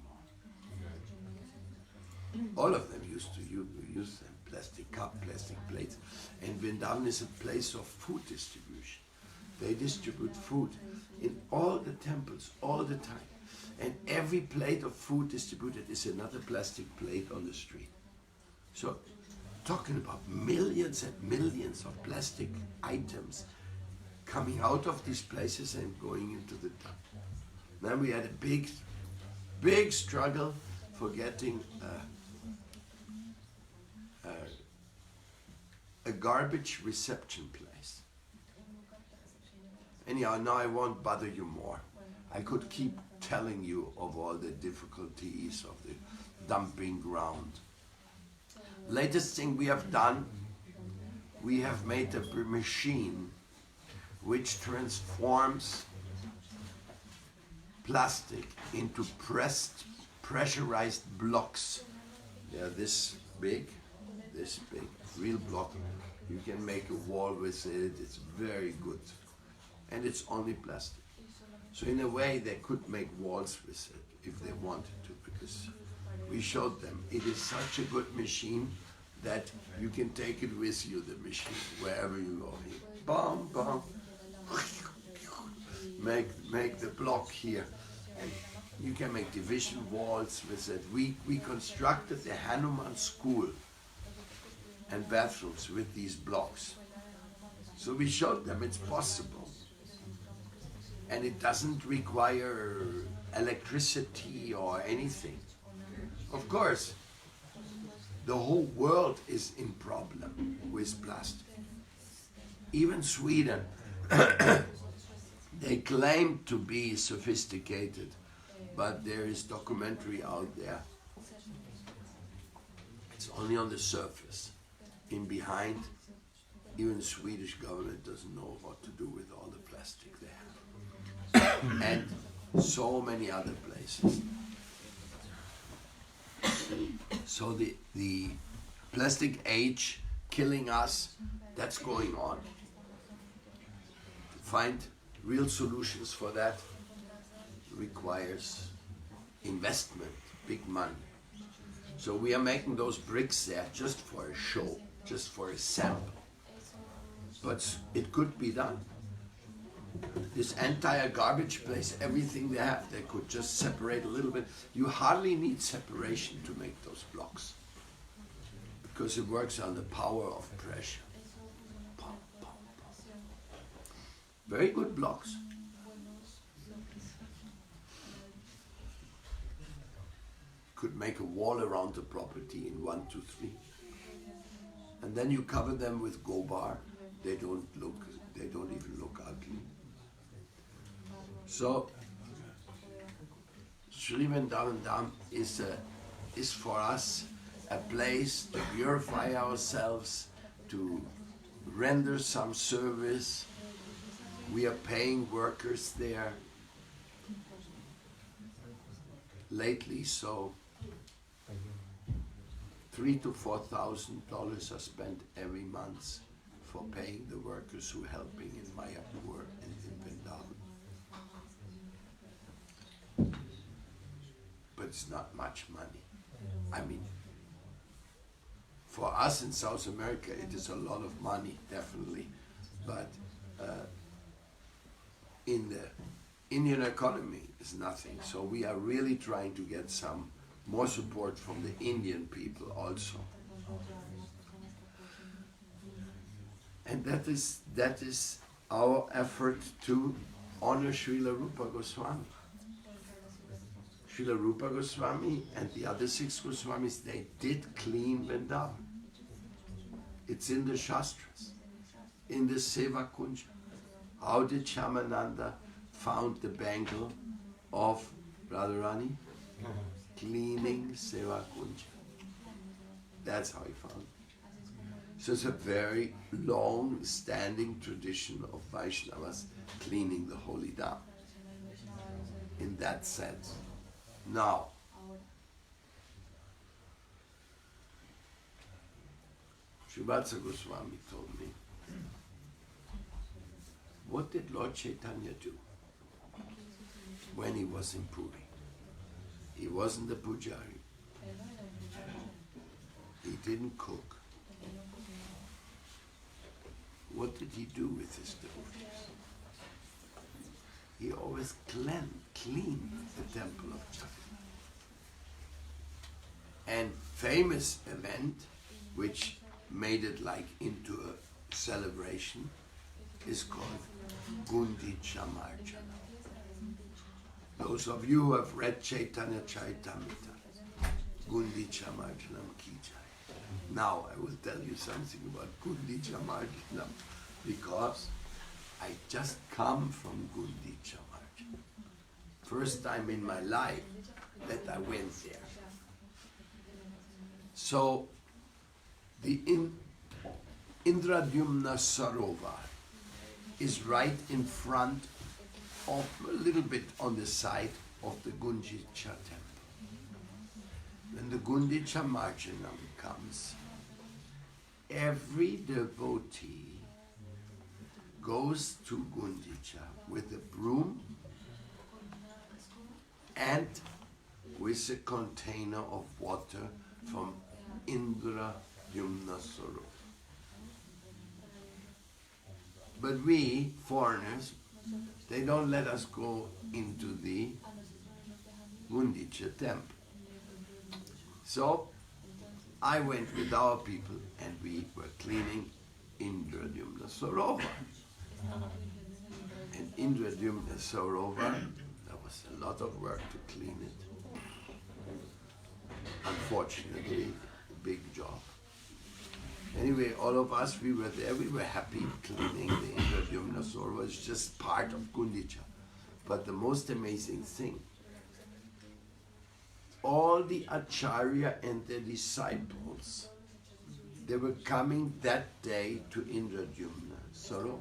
All of them used to use them. Plastic cup, plastic plates. And Vrindavan is a place of food distribution. They distribute food in all the temples, all the time. And every plate of food distributed is another plastic plate on the street. So, talking about millions and millions of plastic items coming out of these places and going into the dump. Then we had a big struggle for getting a garbage reception place. Anyhow, now I won't bother you more. I could keep telling you of all the difficulties of the dumping ground. Latest thing we have done, we have made a machine which transforms plastic into pressurized blocks. They are this big, real block. You can make a wall with it, it's very good. And it's only plastic. So in a way they could make walls with it if they wanted to, because we showed them it is such a good machine that you can take it with you, the machine, wherever you go. Bam, bam. Make the block here. And you can make division walls with it. We constructed the Hanuman school and bathrooms with these blocks. So we showed them it's possible. And it doesn't require electricity or anything. Of course, the whole world is in problem with plastic. Even Sweden, they claim to be sophisticated, but there is documentary out there. It's only on the surface. In behind, even the Swedish government doesn't know what to do with all the plastic they have. And so many other places. So the plastic age killing us, that's going on. To find real solutions for that requires investment, big money. So we are making those bricks there just for a show, just for a sample. But it could be done. This entire garbage place, everything they have, they could just separate a little bit. You hardly need separation to make those blocks, because it works on the power of pressure. Pum, pum, pum. Very good blocks. Could make a wall around the property in 1, 2, 3. And then you cover them with gobar. They don't even look ugly. So, Sri Vrindavan Dham is for us a place to purify ourselves, to render some service. We are paying workers there lately, so $3,000 to $4,000 are spent every month for paying the workers who are helping in Mayapur and in Vrindavan. But it's not much money. I mean, for us in South America, it is a lot of money, definitely. But in the Indian economy, it's nothing. So we are really trying to get some more support from the Indian people also. And that is our effort to honor Srila Rupa Goswami. Srila Rupa Goswami and the other 6 Goswamis, they did clean Vrindavan. It's in the Shastras, in the Seva Kunja. How did Shamananda found the bangle of Radharani? Cleaning Seva Kunja. That's how he found it. So it's a very long-standing tradition of Vaishnavas cleaning the holy Dham. In that sense. Now, Srivatsa Goswami told me, what did Lord Chaitanya do when he was in Puri? He wasn't the pujari. He didn't cook. What did he do with his devotees? He always cleaned the temple of Jagannath. And famous event, which made it like into a celebration, is called Gundicha Marjana. Those of you who have read Chaitanya Charitamrita, Gundicha Marjanam Ki Jai. Now I will tell you something about Gundicha Marjanam, because I just come from Gundicha Marjanam. First time in my life that I went there. So the Indradyumna Sarovar is right in front of, a little bit on the side of the Gundicha temple. When the Gundicha Marjanam comes, every devotee goes to Gundicha with a broom and with a container of water from Indradyumna Sarovar. But we, foreigners, they don't let us go into the Gundicha temple. So I went with our people and we were cleaning Indradyumna Sarovar. And Indradyumna Sarovar, there was a lot of work to clean it. Unfortunately, a big job. Anyway, all of us, we were there, we were happy cleaning the Indradyumna Sarovar. It's just part of Gundicha. But the most amazing thing, all the Acharya and their disciples, they were coming that day to Indradyumna Sarovar.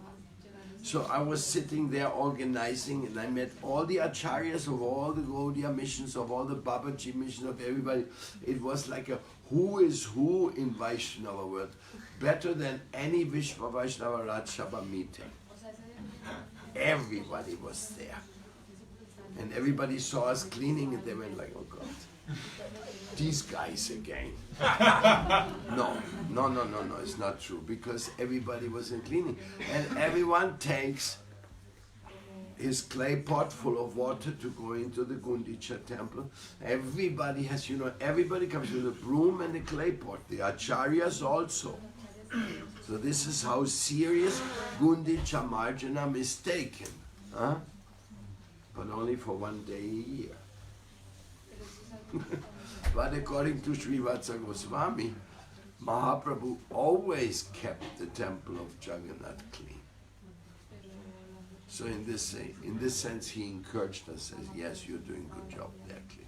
So I was sitting there organizing, and I met all the Acharyas of all the Gaudiya missions, of all the Babaji missions, of everybody. It was like a who is who in Vaishnava world, better than any Vishwa Vaishnava Raj Sabha meeting. Everybody was there. And everybody saw us cleaning, and they went like, oh God, these guys again. No, it's not true, because everybody was in cleaning. And everyone takes his clay pot full of water to go into the Gundicha temple. Everybody has, everybody comes with a broom and a clay pot. The Acharyas also. So this is how serious Gundicha Marjanam is taken. Huh? But only for one day a year. But according to Srivatsa Goswami, Mahaprabhu always kept the temple of Jagannath clean. So in this sense, he encouraged us, says, yes, you're doing a good job there clean.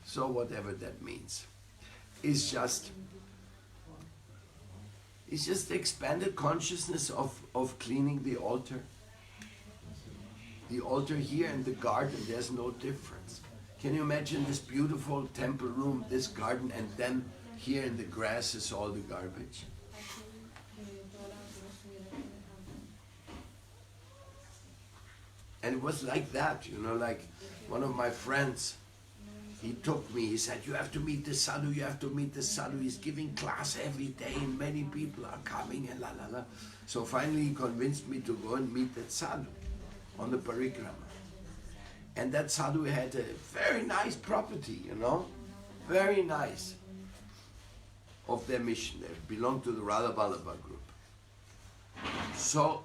So whatever that means, it's just expanded consciousness of cleaning the altar. The altar here and the garden, there's no difference. Can you imagine this beautiful temple room, this garden, and then here in the grass is all the garbage? And it was like that, like one of my friends, he took me, he said, you have to meet the sadhu, he's giving class every day and many people are coming and la la la. So finally he convinced me to go and meet that sadhu on the parikrama. And that sadhu had a very nice property, very nice, of their mission. They belonged to the Radha Vallabha group. So,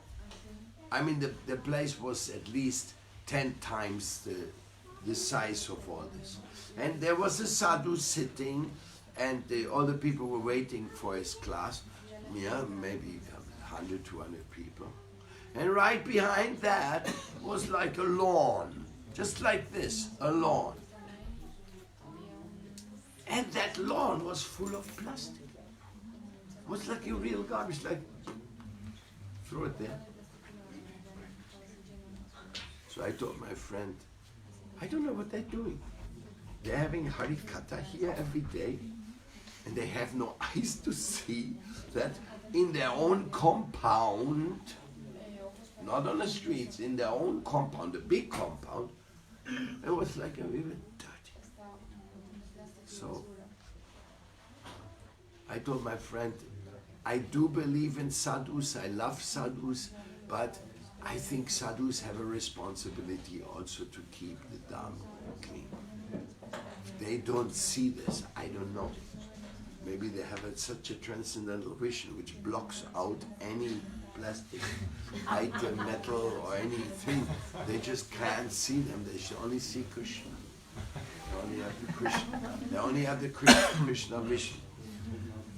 the place was at least 10 times the size of all this. And there was a sadhu sitting, and all the people were waiting for his class. Yeah, maybe 100, 200 people. And right behind that was like a lawn. Just like this, a lawn. And that lawn was full of plastic. It was like a real garbage, like, throw it there. So I told my friend, I don't know what they're doing. They're having Harikatha here every day, and they have no eyes to see that in their own compound, not on the streets, in their own compound, a big compound, it was like a little bit dirty. So I told my friend, I do believe in sadhus, I love sadhus, but I think sadhus have a responsibility also to keep the Dham clean. If they don't see this, I don't know. Maybe they have such a transcendental vision which blocks out any plastic item, metal or anything. They just can't see them. They should only see Krishna. They only have the Krishna vision.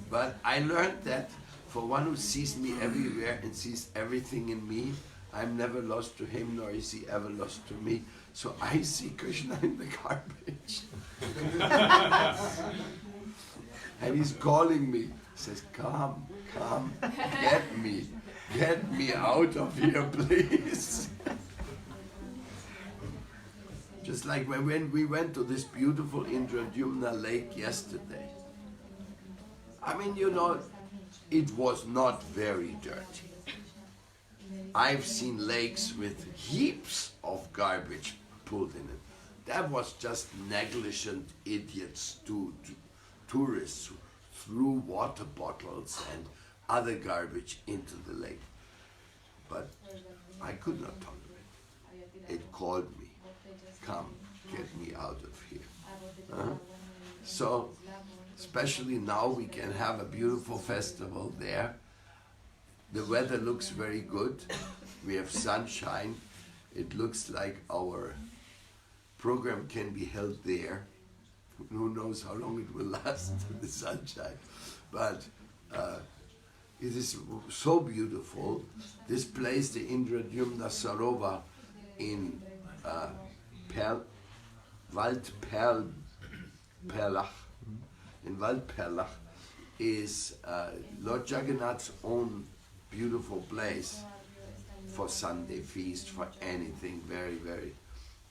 But I learned that for one who sees me everywhere and sees everything in me, I'm never lost to him, nor is he ever lost to me. So I see Krishna in the garbage. And he's calling me. He says, come, get me out of here, please. Just like when we went to this beautiful Indradyumna lake yesterday. It was not very dirty. I've seen lakes with heaps of garbage pulled in it. That was just negligent idiots, tourists who threw water bottles and other garbage into the lake. But I could not tolerate it. It called me, come, get me out of here. So, especially now we can have a beautiful festival there The weather looks very good. We have sunshine. It looks like our program can be held there. Who knows how long it will last, the sunshine. But it is so beautiful. This place, the Indradyumna Sarovar in Waldperlach, is Lord Jagannath's own beautiful place for Sunday feast, for anything. Very, very,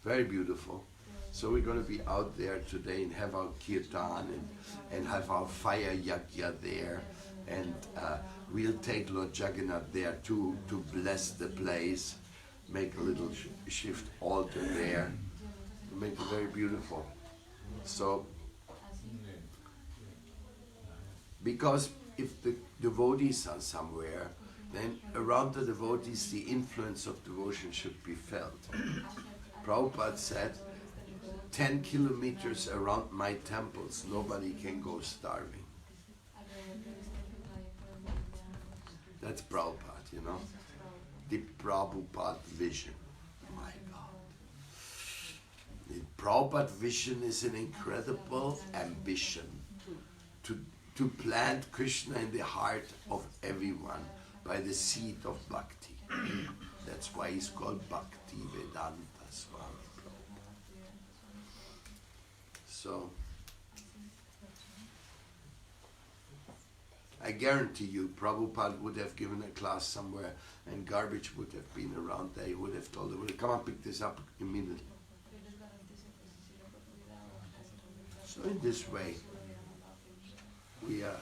very beautiful. So we're going to be out there today and have our kirtan and have our fire yajna there, and we'll take Lord Jagannath there too, to bless the place, make a little shift altar there, make it very beautiful. So, because if the devotees are somewhere, then around the devotees the influence of devotion should be felt. Prabhupada said, 10 kilometers around my temples, nobody can go starving. That's Prabhupada, you know. The Prabhupada vision. My God. The Prabhupada vision is an incredible ambition to plant Krishna in the heart of everyone by the seed of bhakti. That's why he's called Bhakti Vedanta Swami. So, I guarantee you, Prabhupada would have given a class somewhere and garbage would have been around there. He would have told them, come and pick this up immediately. So in this way, we are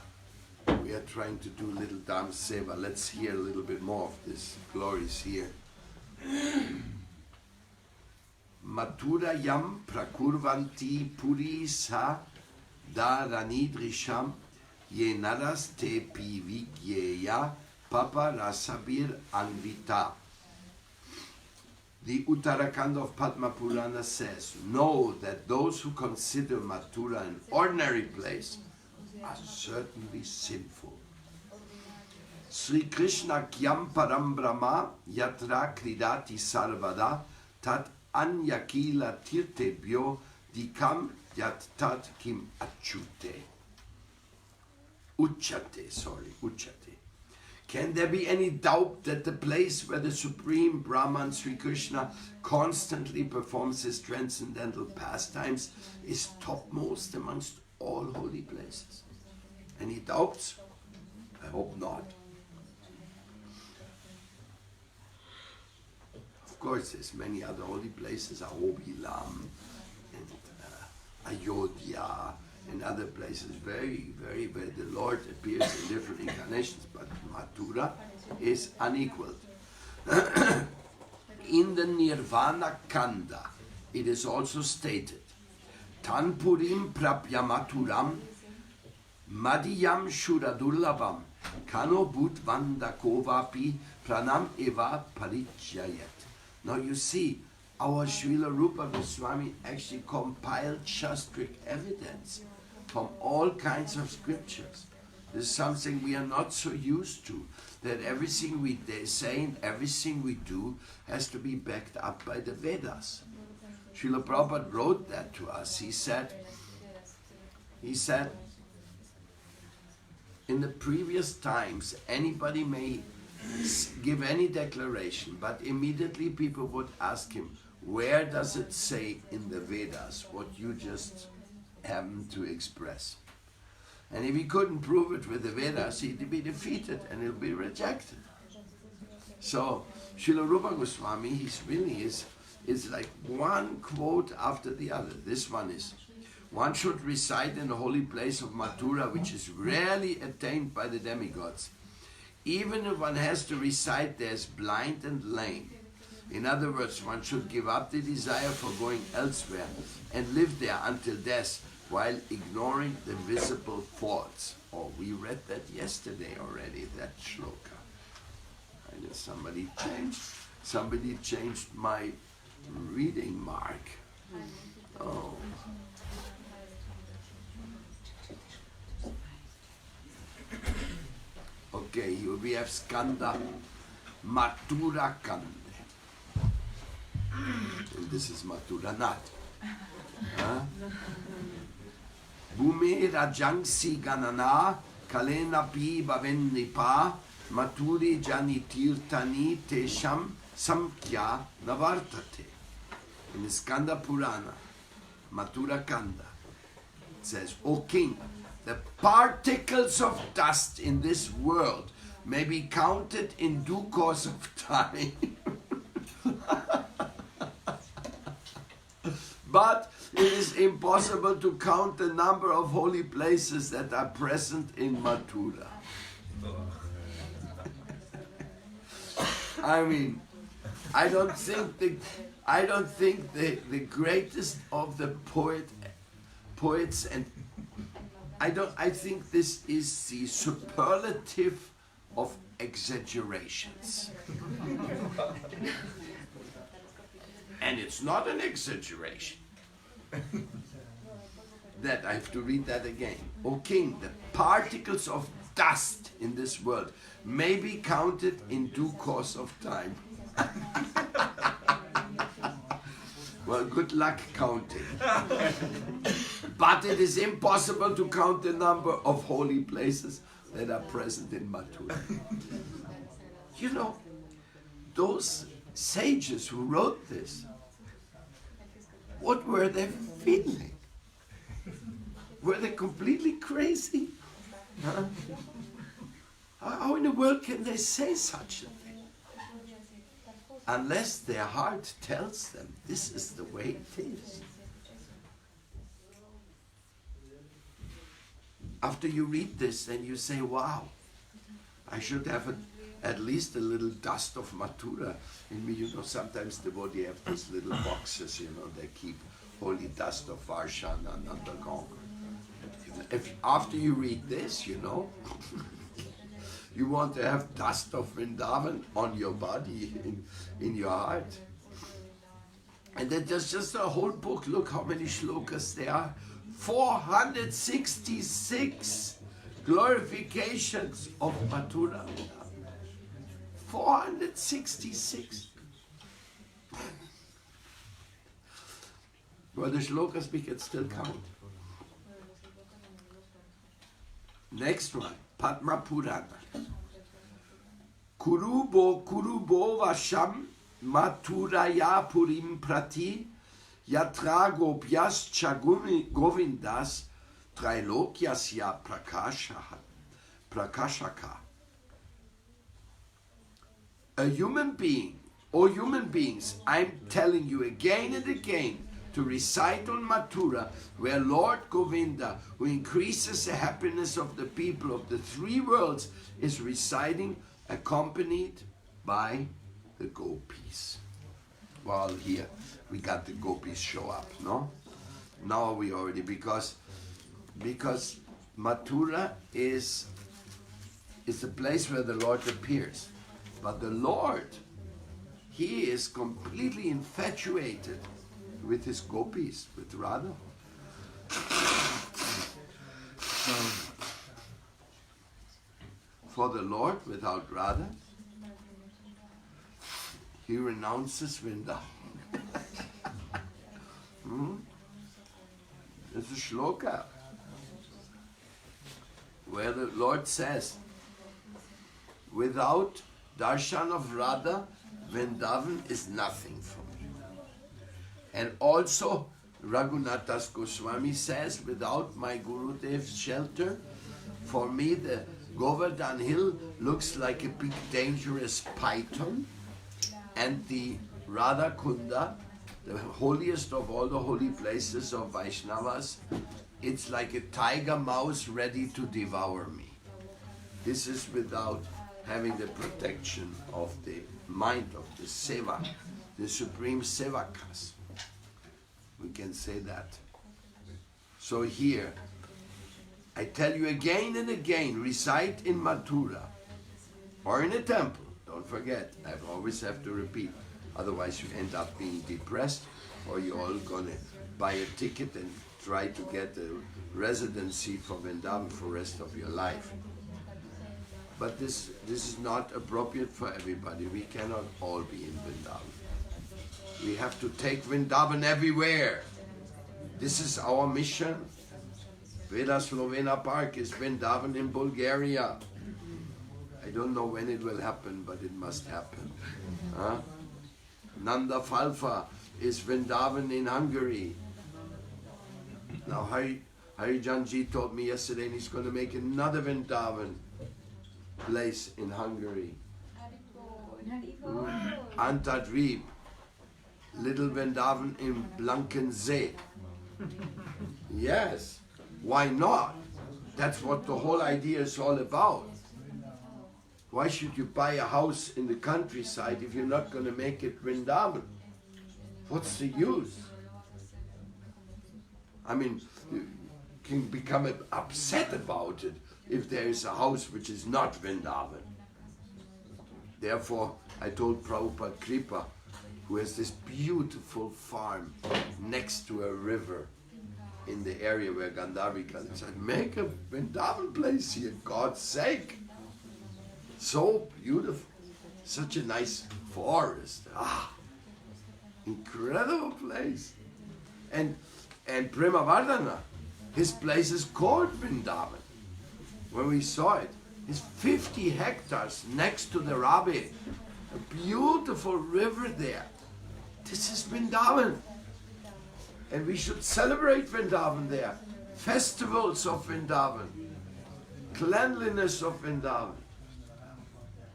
trying to do little Dham Seva. Let's hear a little bit more of this glories here. Mathura yam prakurvanti puri sa dharanidrisham ye naras te pivigyeya papa rasabir anvita. The Uttarakhand of Padma Purana says, know that those who consider Mathura an ordinary place are certainly sinful. Sri Krishna kyam param brahma yatra kridati sarvada tat anyakila tirtebhyo dikam yat tat kim achute. Uchate. Can there be any doubt that the place where the Supreme Brahman Sri Krishna constantly performs his transcendental pastimes is topmost amongst all holy places? Any doubts? I hope not. Of course, there's many other holy places, Ahobilam and Ayodhya and other places, very, very, where the Lord appears in different incarnations, but Mathura is unequaled. In the Nirvana Kanda, it is also stated, Tanpurim prapya Mathuram Madhyam Shuradurlabam Kano Bhutvanda Kovapi Pranam Eva Parichayat. Now you see, our Srila Rupa Goswami actually compiled shastric evidence from all kinds of scriptures. This is something we are not so used to, that everything we say and everything we do has to be backed up by the Vedas. Srila Prabhupada wrote that to us. He said, in the previous times, anybody may give any declaration, but immediately people would ask him, where does it say in the Vedas what you just happened to express? And if he couldn't prove it with the Vedas, he'd be defeated and he'll be rejected. So Srila Rupa Goswami, he's really is like one quote after the other. This one is, one should reside in the holy place of Mathura, which is rarely attained by the demigods. Even if one has to reside there as blind and lame. In other words, one should give up the desire for going elsewhere and live there until death while ignoring the visible faults. Oh, we read that yesterday already, that shloka. I guess somebody changed my reading mark. Oh. Okay, you we have Skanda Mathura Kande. And this is Mathura Nath. Bhume Rajangsi Ganana Kalena Pi Bhavennipa Maturi Jani Tirtani Tesham Samkhya Navartate. In the Skanda Purana, Mathura Kanda, it says, O king, the particles of dust in this world may be counted in due course of time. But it is impossible to count the number of holy places that are present in Mathura. I mean, I don't think the greatest of the poets, and I think this is the superlative of exaggerations. And it's not an exaggeration. That I have to read that again. O king, the particles of dust in this world may be counted in due course of time. Well, good luck counting. But it is impossible to count the number of holy places that are present in Mathura. You know, those sages who wrote this, what were they feeling? Were they completely crazy? Huh? How in the world can they say such a thing? Unless their heart tells them this is the way it is. After you read this, then you say, wow, I should have at least a little dust of Mathura in me. You know, sometimes the devotee have these little boxes, you know, they keep holy dust of Varshan and Undergong. If after you read this, you know, you want to have dust of Vrindavan on your body, in your heart. And then there's just a whole book. Look how many shlokas there are. 466 glorifications of Mathura. 466. Well, the shlokas we can still count. Next one, Padma Purana. Kurubo Vasham Mathuraya Purim Prati Yatrago Pyas Govindas Trilokyasya Prakashaka. A human being, or human beings, I'm telling you again and again, to recite on Mathura, where Lord Govinda, who increases the happiness of the people of the three worlds, is residing, accompanied by the gopis. Well, here we got the gopis show up, no? Now we already, because Mathura is the place where the Lord appears. But the Lord, He is completely infatuated with His gopis, with Radha. For the Lord, without Radha, He renounces Vrindavan. There's a shloka where the Lord says, without darshan of Radha, Vrindavan is nothing for me. And also, Raghunathas Goswami says, without my Gurudev's shelter, for me the Govardhan hill looks like a big dangerous python, and the Radha Kunda, the holiest of all the holy places of Vaishnavas, it's like a tiger mouse ready to devour me. This is without having the protection of the mind of the Seva, the supreme Sevakas. We can say that. So here, I tell you again and again, recite in Mathura or in a temple. Don't forget, I always have to repeat. Otherwise you end up being depressed, or you're all gonna buy a ticket and try to get a residency for Vrindavan for the rest of your life. But this is not appropriate for everybody. We cannot all be in Vrindavan. We have to take Vrindavan everywhere. This is our mission. Veda Slovena Park is Vrindavan in Bulgaria. I don't know when it will happen, but it must happen. Nanda Falfa is Vrindavan in Hungary. Now Harijanji told me yesterday, and he's going to make another Vrindavan place in Hungary. Antadrip, little Vrindavan in Blankensee. Yes, why not? That's what the whole idea is all about. Why should you buy a house in the countryside if you're not going to make it Vrindavan? What's the use? I mean, you can become upset about it if there is a house which is not Vrindavan. Therefore, I told Prabhupada Kripa, who has this beautiful farm next to a river in the area where Gandharvika lives, said, make a Vrindavan place here, God's sake. So beautiful. Such a nice forest. Incredible place. And Premavardhana, his place is called Vrindavan. When we saw it, it's 50 hectares next to the Rabi. A beautiful river there. This is Vrindavan. And we should celebrate Vrindavan there. Festivals of Vrindavan. Cleanliness of Vrindavan.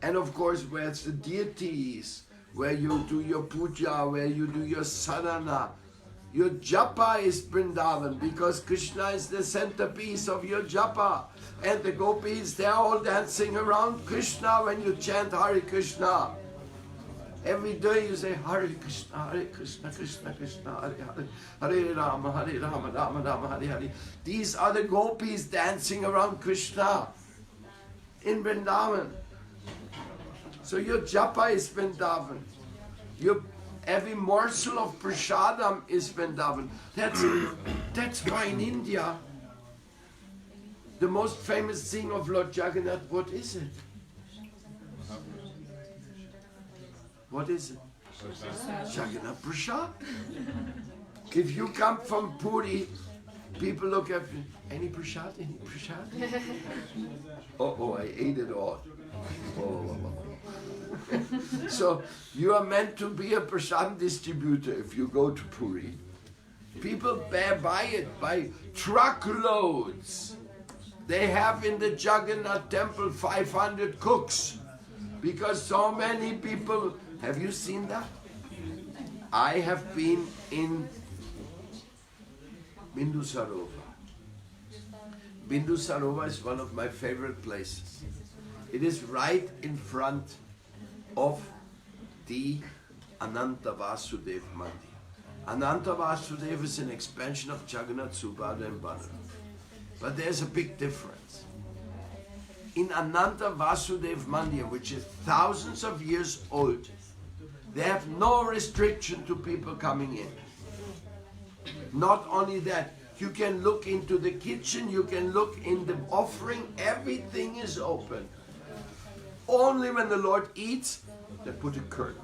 And of course, where it's the deities, where you do your puja, where you do your sadhana. Your japa is Vrindavan because Krishna is the centerpiece of your japa. And the gopis, they're all dancing around Krishna when you chant Hare Krishna. Every day you say Hare Krishna, Krishna Krishna, Hare Hare, Hare Rama, Rama Rama, Hare Hare. These are the gopis dancing around Krishna in Vrindavan. So your japa is Vrindavan. Every morsel of prasadam is Vrindavan. That's why in India, the most famous thing of Lord Jagannath, what is it? What is it? Jagannath Prasad. If you come from Puri, people look at me, any prasad, any prasad? Oh, I ate it all. Oh. So you are meant to be a prasad distributor if you go to Puri. People buy it by truckloads. They have in the Jagannath temple 500 cooks because so many people. Have you seen that? I have been in Bindu Sarovar. Bindu Sarovar is one of my favorite places. It is right in front of the Ananta Vasudev Mandir. Ananta Vasudev is an expansion of Jagannath, Subhadra and Balaram. But there's a big difference. In Ananta Vasudev Mandir, which is thousands of years old, they have no restriction to people coming in. Not only that, you can look into the kitchen, you can look in the offering, everything is open. Only when the Lord eats, they put a curtain.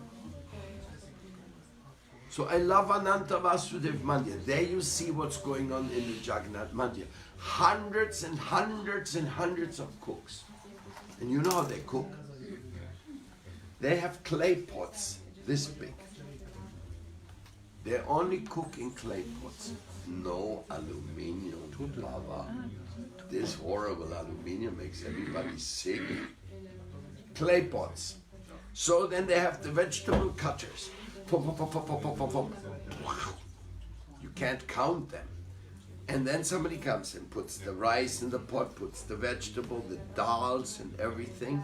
So I love Ananta Vasudev Mandir. There you see what's going on in the Jagannath Mandir. Hundreds and hundreds and hundreds of cooks. And you know how they cook? They have clay pots this big. They only cook in clay pots. No aluminium, Baba. This horrible aluminium makes everybody sick. Clay pots. So then they have the vegetable cutters. You can't count them. And then somebody comes and puts the rice in the pot, puts the vegetable, the dals and everything.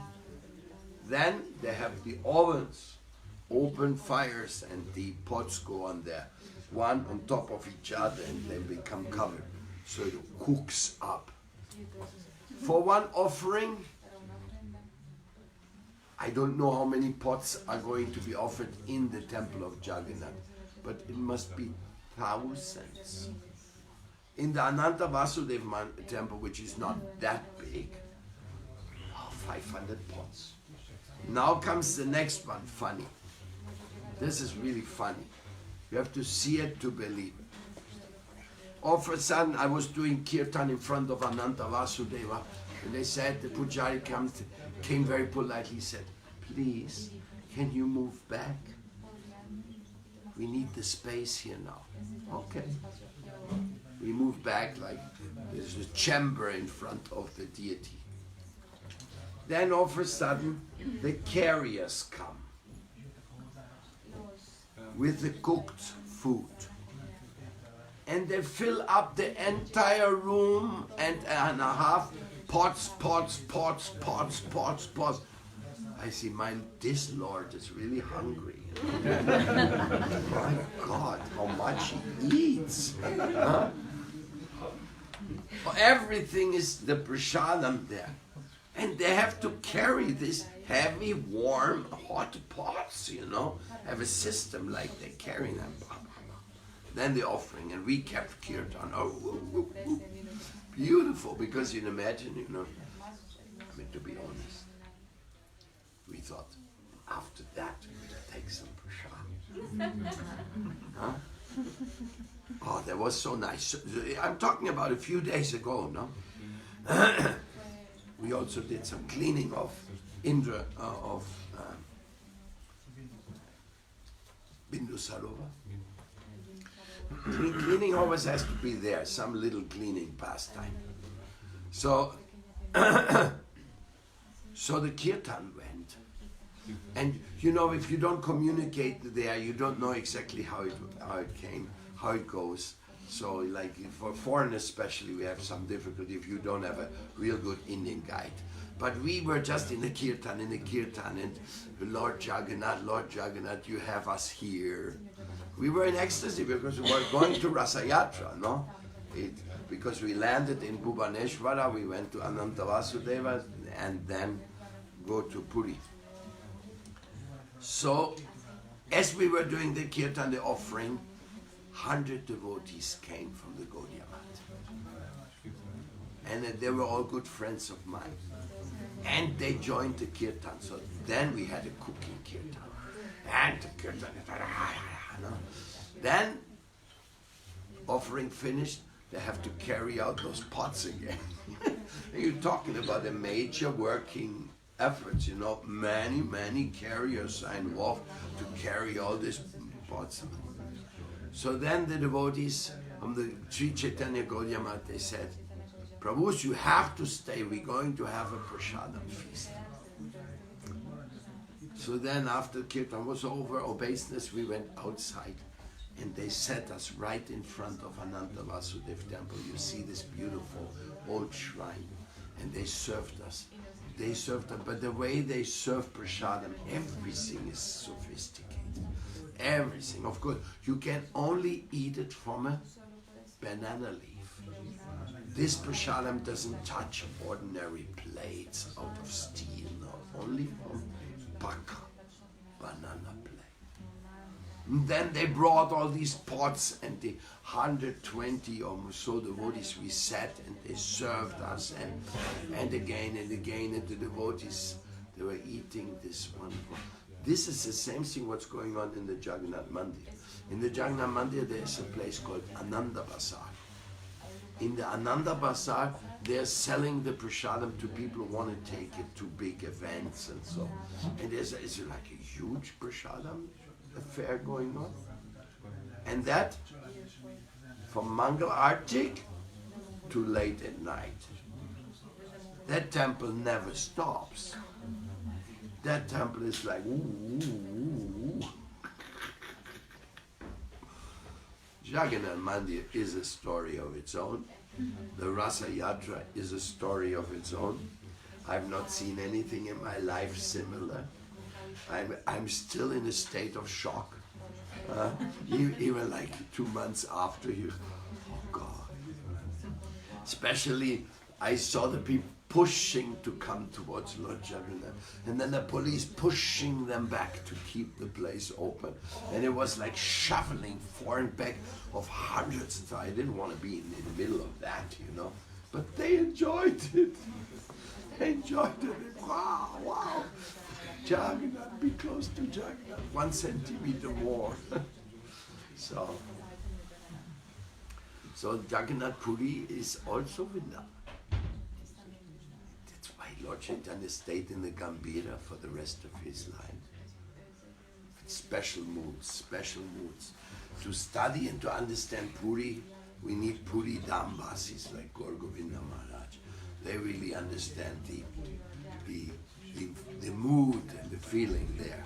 Then they have the ovens, open fires, and the pots go on there, one on top of each other, and they become covered. So it cooks up. For one offering, I don't know how many pots are going to be offered in the temple of Jagannath, but it must be thousands. In the Ananta Vasudev temple, which is not that big, 500 pots. Now comes the next one, funny. This is really funny. You have to see it to believe it. All of a sudden, I was doing kirtan in front of Ananta Vasudeva, and they said, the Pujari came very politely, said, please, can you move back? We need the space here now. Okay. We move back like there's a chamber in front of the deity. Then all of a sudden, the carriers come with the cooked food. And they fill up the entire room and a half, pots. I see, this Lord is really hungry. My God, how much he eats. Huh? Everything is the prasadam there. And they have to carry this heavy, warm, hot pots, have a system like they carry them. Then the offering, and we kept kirtan. Beautiful, because you can imagine, I mean, to be honest, we thought, after that, we could take some prasad. Huh? Oh, that was so nice. I'm talking about a few days ago, no? We also did some cleaning of Indra, Bindu Sarova. Cleaning always has to be there, some little cleaning pastime. So, so the kirtan went. And if you don't communicate there, you don't know exactly how it came, how it goes. So like for foreigners especially, we have some difficulty if you don't have a real good Indian guide. But we were just in the kirtan, and Lord Jagannath, you have us here. We were in ecstasy because we were going to Rasa Yatra, no? Because we landed in Bhubaneswara, we went to Ananta Vasudeva, and then go to Puri. So, as we were doing the kirtan, the offering, 100 devotees came from the Gaudiya Math. And they were all good friends of mine. And they joined the kirtan. So then we had a cooking kirtan. And the kirtan, then, offering finished, they have to carry out those pots again. You're talking about a major working efforts, many carriers are involved to carry all these pots. So then the devotees from the Sri Chaitanya Gaudiya Math, they said, Prabhus, you have to stay, we're going to have a prasadam feast. So then after kirtan was over, obeisance, we went outside and they set us right in front of Ananta Vasudeva temple. You see this beautiful old shrine, and they served us. But the way they serve prasadam, everything is sophisticated. Everything. Of course, you can only eat it from a banana leaf. This prasadam doesn't touch ordinary plates out of steel, no, only from baka, banana plate. And then they brought all these pots, and the 120 or so devotees, we sat and they served us, and again, and the devotees, they were eating this wonderful. This is the same thing what's going on in the Jagannath Mandir. In the Jagannath Mandir there is a place called Ananda Bazar. In the Ananda Bazar, they're selling the prasadam to people who want to take it to big events and so. And there's like a huge prasadam affair going on. And that from Mangal Artik to late at night. That temple never stops. That temple is like, ooh, ooh, ooh. Jagannath Mandir is a story of its own. The Rasa Yatra is a story of its own. I've not seen anything in my life similar. I'm still in a state of shock. Even like 2 months after you, oh God. Especially, I saw the people pushing to come towards Lord Jagannath, and then the police pushing them back to keep the place open. And it was like shoveling forward back of hundreds. So I didn't want to be in the middle of that, But they enjoyed it. enjoyed it. Wow, wow. Jagannath, be close to Jagannath. 1 centimeter more. So Jagannath Puri is also Vrindavan. That's why Lord Chaitanya stayed in the Gambhira for the rest of his life. Special moods. To study and to understand Puri, we need Puri Dham Vasis like Gaur Govinda Maharaj. They really understand the mood and the feeling there.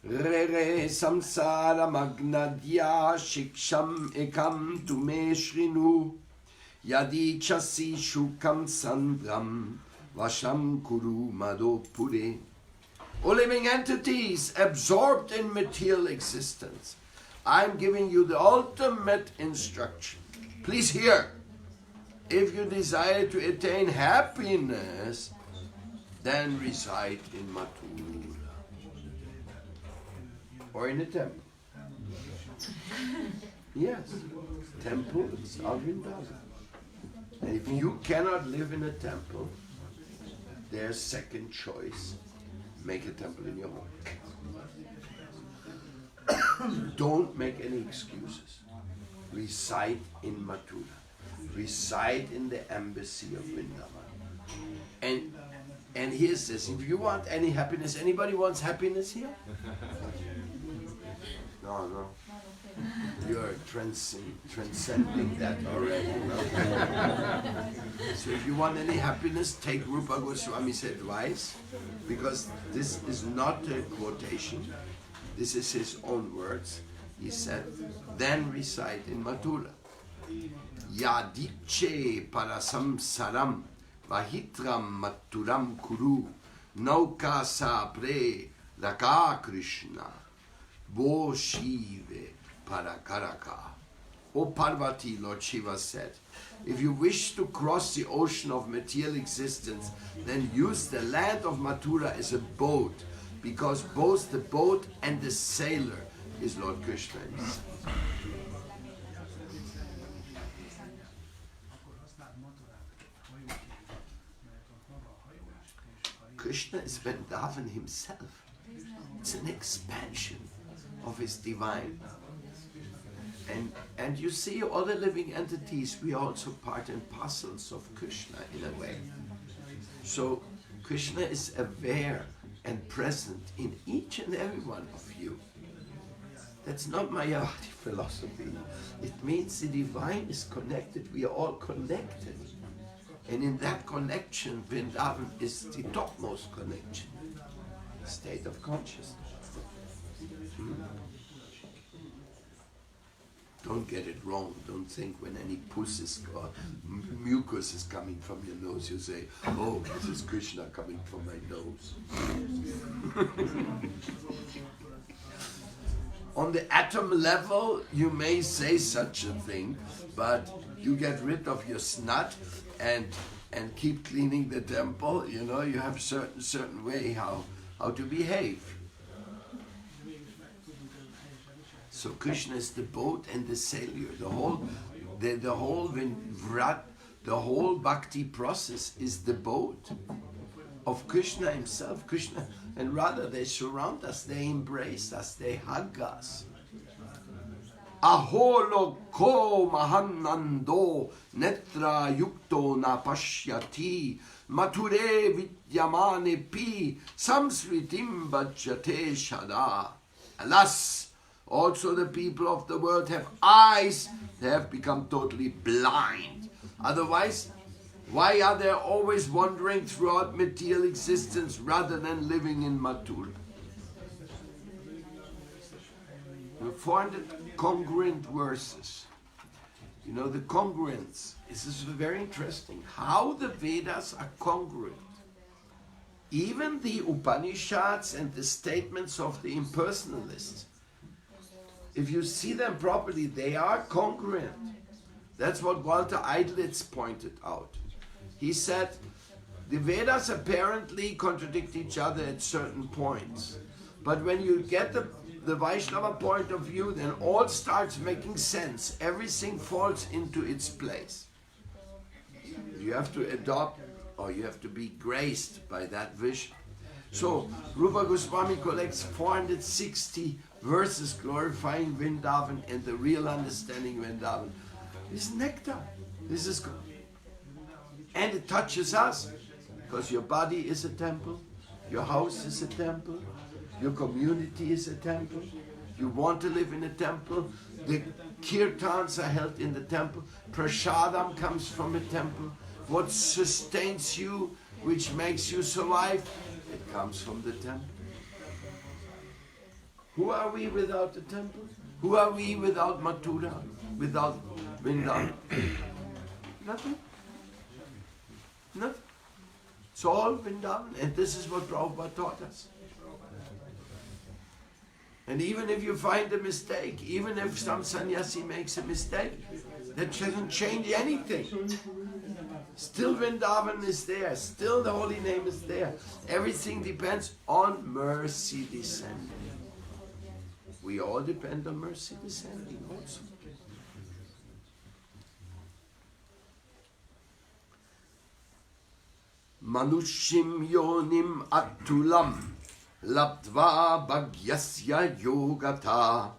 Re samsara magnadya shiksham ekam tume shrinu yadi chasi shukam sandram vasham kuru madho pure. O living entities absorbed in material existence, I'm giving you the ultimate instruction. Please hear. If you desire to attain happiness, then reside in Mathura or in a temple. Yes, temples are Vrindavan. And if you cannot live in a temple, their second choice, make a temple in your home. Don't make any excuses. Reside in Mathura. Reside in the embassy of Vrindavan. And here's this, if you want any happiness, anybody wants happiness here? No. You're transcending that already. So if you want any happiness, take Rupa Goswami's advice, because this is not a quotation. This is his own words. He said, then reside in Mathura. Yadiche parasam saram vahitram maturam kuru nauka sapre raka Krishna bo shive parakaraka. O Parvati, Lord Shiva said, if you wish to cross the ocean of material existence, then use the land of Mathura as a boat, because both the boat and the sailor is Lord Krishna himself. Krishna is Vrindavan himself. It's an expansion of his divine. And you see, all the living entities, we are also part and parcels of Krishna in a way. So Krishna is aware and present in each and every one of you. That's not Mayavadi philosophy. It means the divine is connected. We are all connected. And in that connection, Vrindavan is the topmost connection. State of consciousness. Don't get it wrong. Don't think when any pus is or mucus is coming from your nose, you say, oh, this is Krishna coming from my nose. On the atom level, you may say such a thing, but you get rid of your snot and keep cleaning the temple. You know, you have certain way how to behave. So Krishna is the boat and the sailor. The whole bhakti process is the boat of Krishna himself. Krishna, and rather they surround us, they embrace us, they hug us. Aholo ko mahanando netra yukto na pashyati mature vidyamane pi samsritim bhajate shada. Alas, also the people of the world have eyes, they have become totally blind. Otherwise, why are they always wandering throughout material existence rather than living in Mathura? 400 congruent verses. You know, the congruence, this is very interesting. How the Vedas are congruent. Even the Upanishads and the statements of the impersonalists, if you see them properly, they are congruent. That's what Walter Eidlitz pointed out. He said, the Vedas apparently contradict each other at certain points. But when you get the Vaishnava point of view, then all starts making sense. Everything falls into its place. You have to adopt, or you have to be graced by that vision. So, Rupa Goswami collects 460 verses glorifying Vrindavan and the real understanding Vrindavan. This is nectar. This is good. And it touches us, because your body is a temple, your house is a temple, your community is a temple, you want to live in a temple, the kirtans are held in the temple, prasadam comes from a temple, what sustains you, which makes you survive, it comes from the temple. Who are we without the temple? Who are we without Mathura, without Vrindavan? Nothing. Nothing. It's all Vrindavan, and this is what Prabhupada taught us. And even if you find a mistake, even if some sannyasi makes a mistake, that doesn't change anything. Still Vrindavan is there, still the holy name is there. Everything depends on mercy descending. We all depend on mercy descending also. Manushim yonim atulam labdva bhagyasya yogata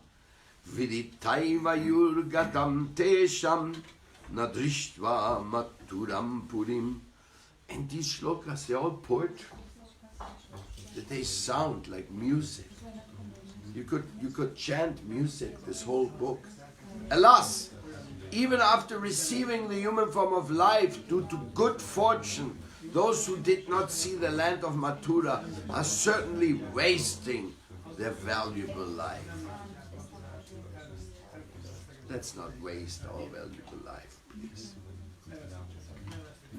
viditaiva yurgatam tesham nadrishtva maturam purim. And these shlokas, they're all poetry. They sound like music. You could chant music, this whole book. Alas, even after receiving the human form of life due to good fortune, those who did not see the land of Mathura are certainly wasting their valuable life. Let's not waste our valuable life, please.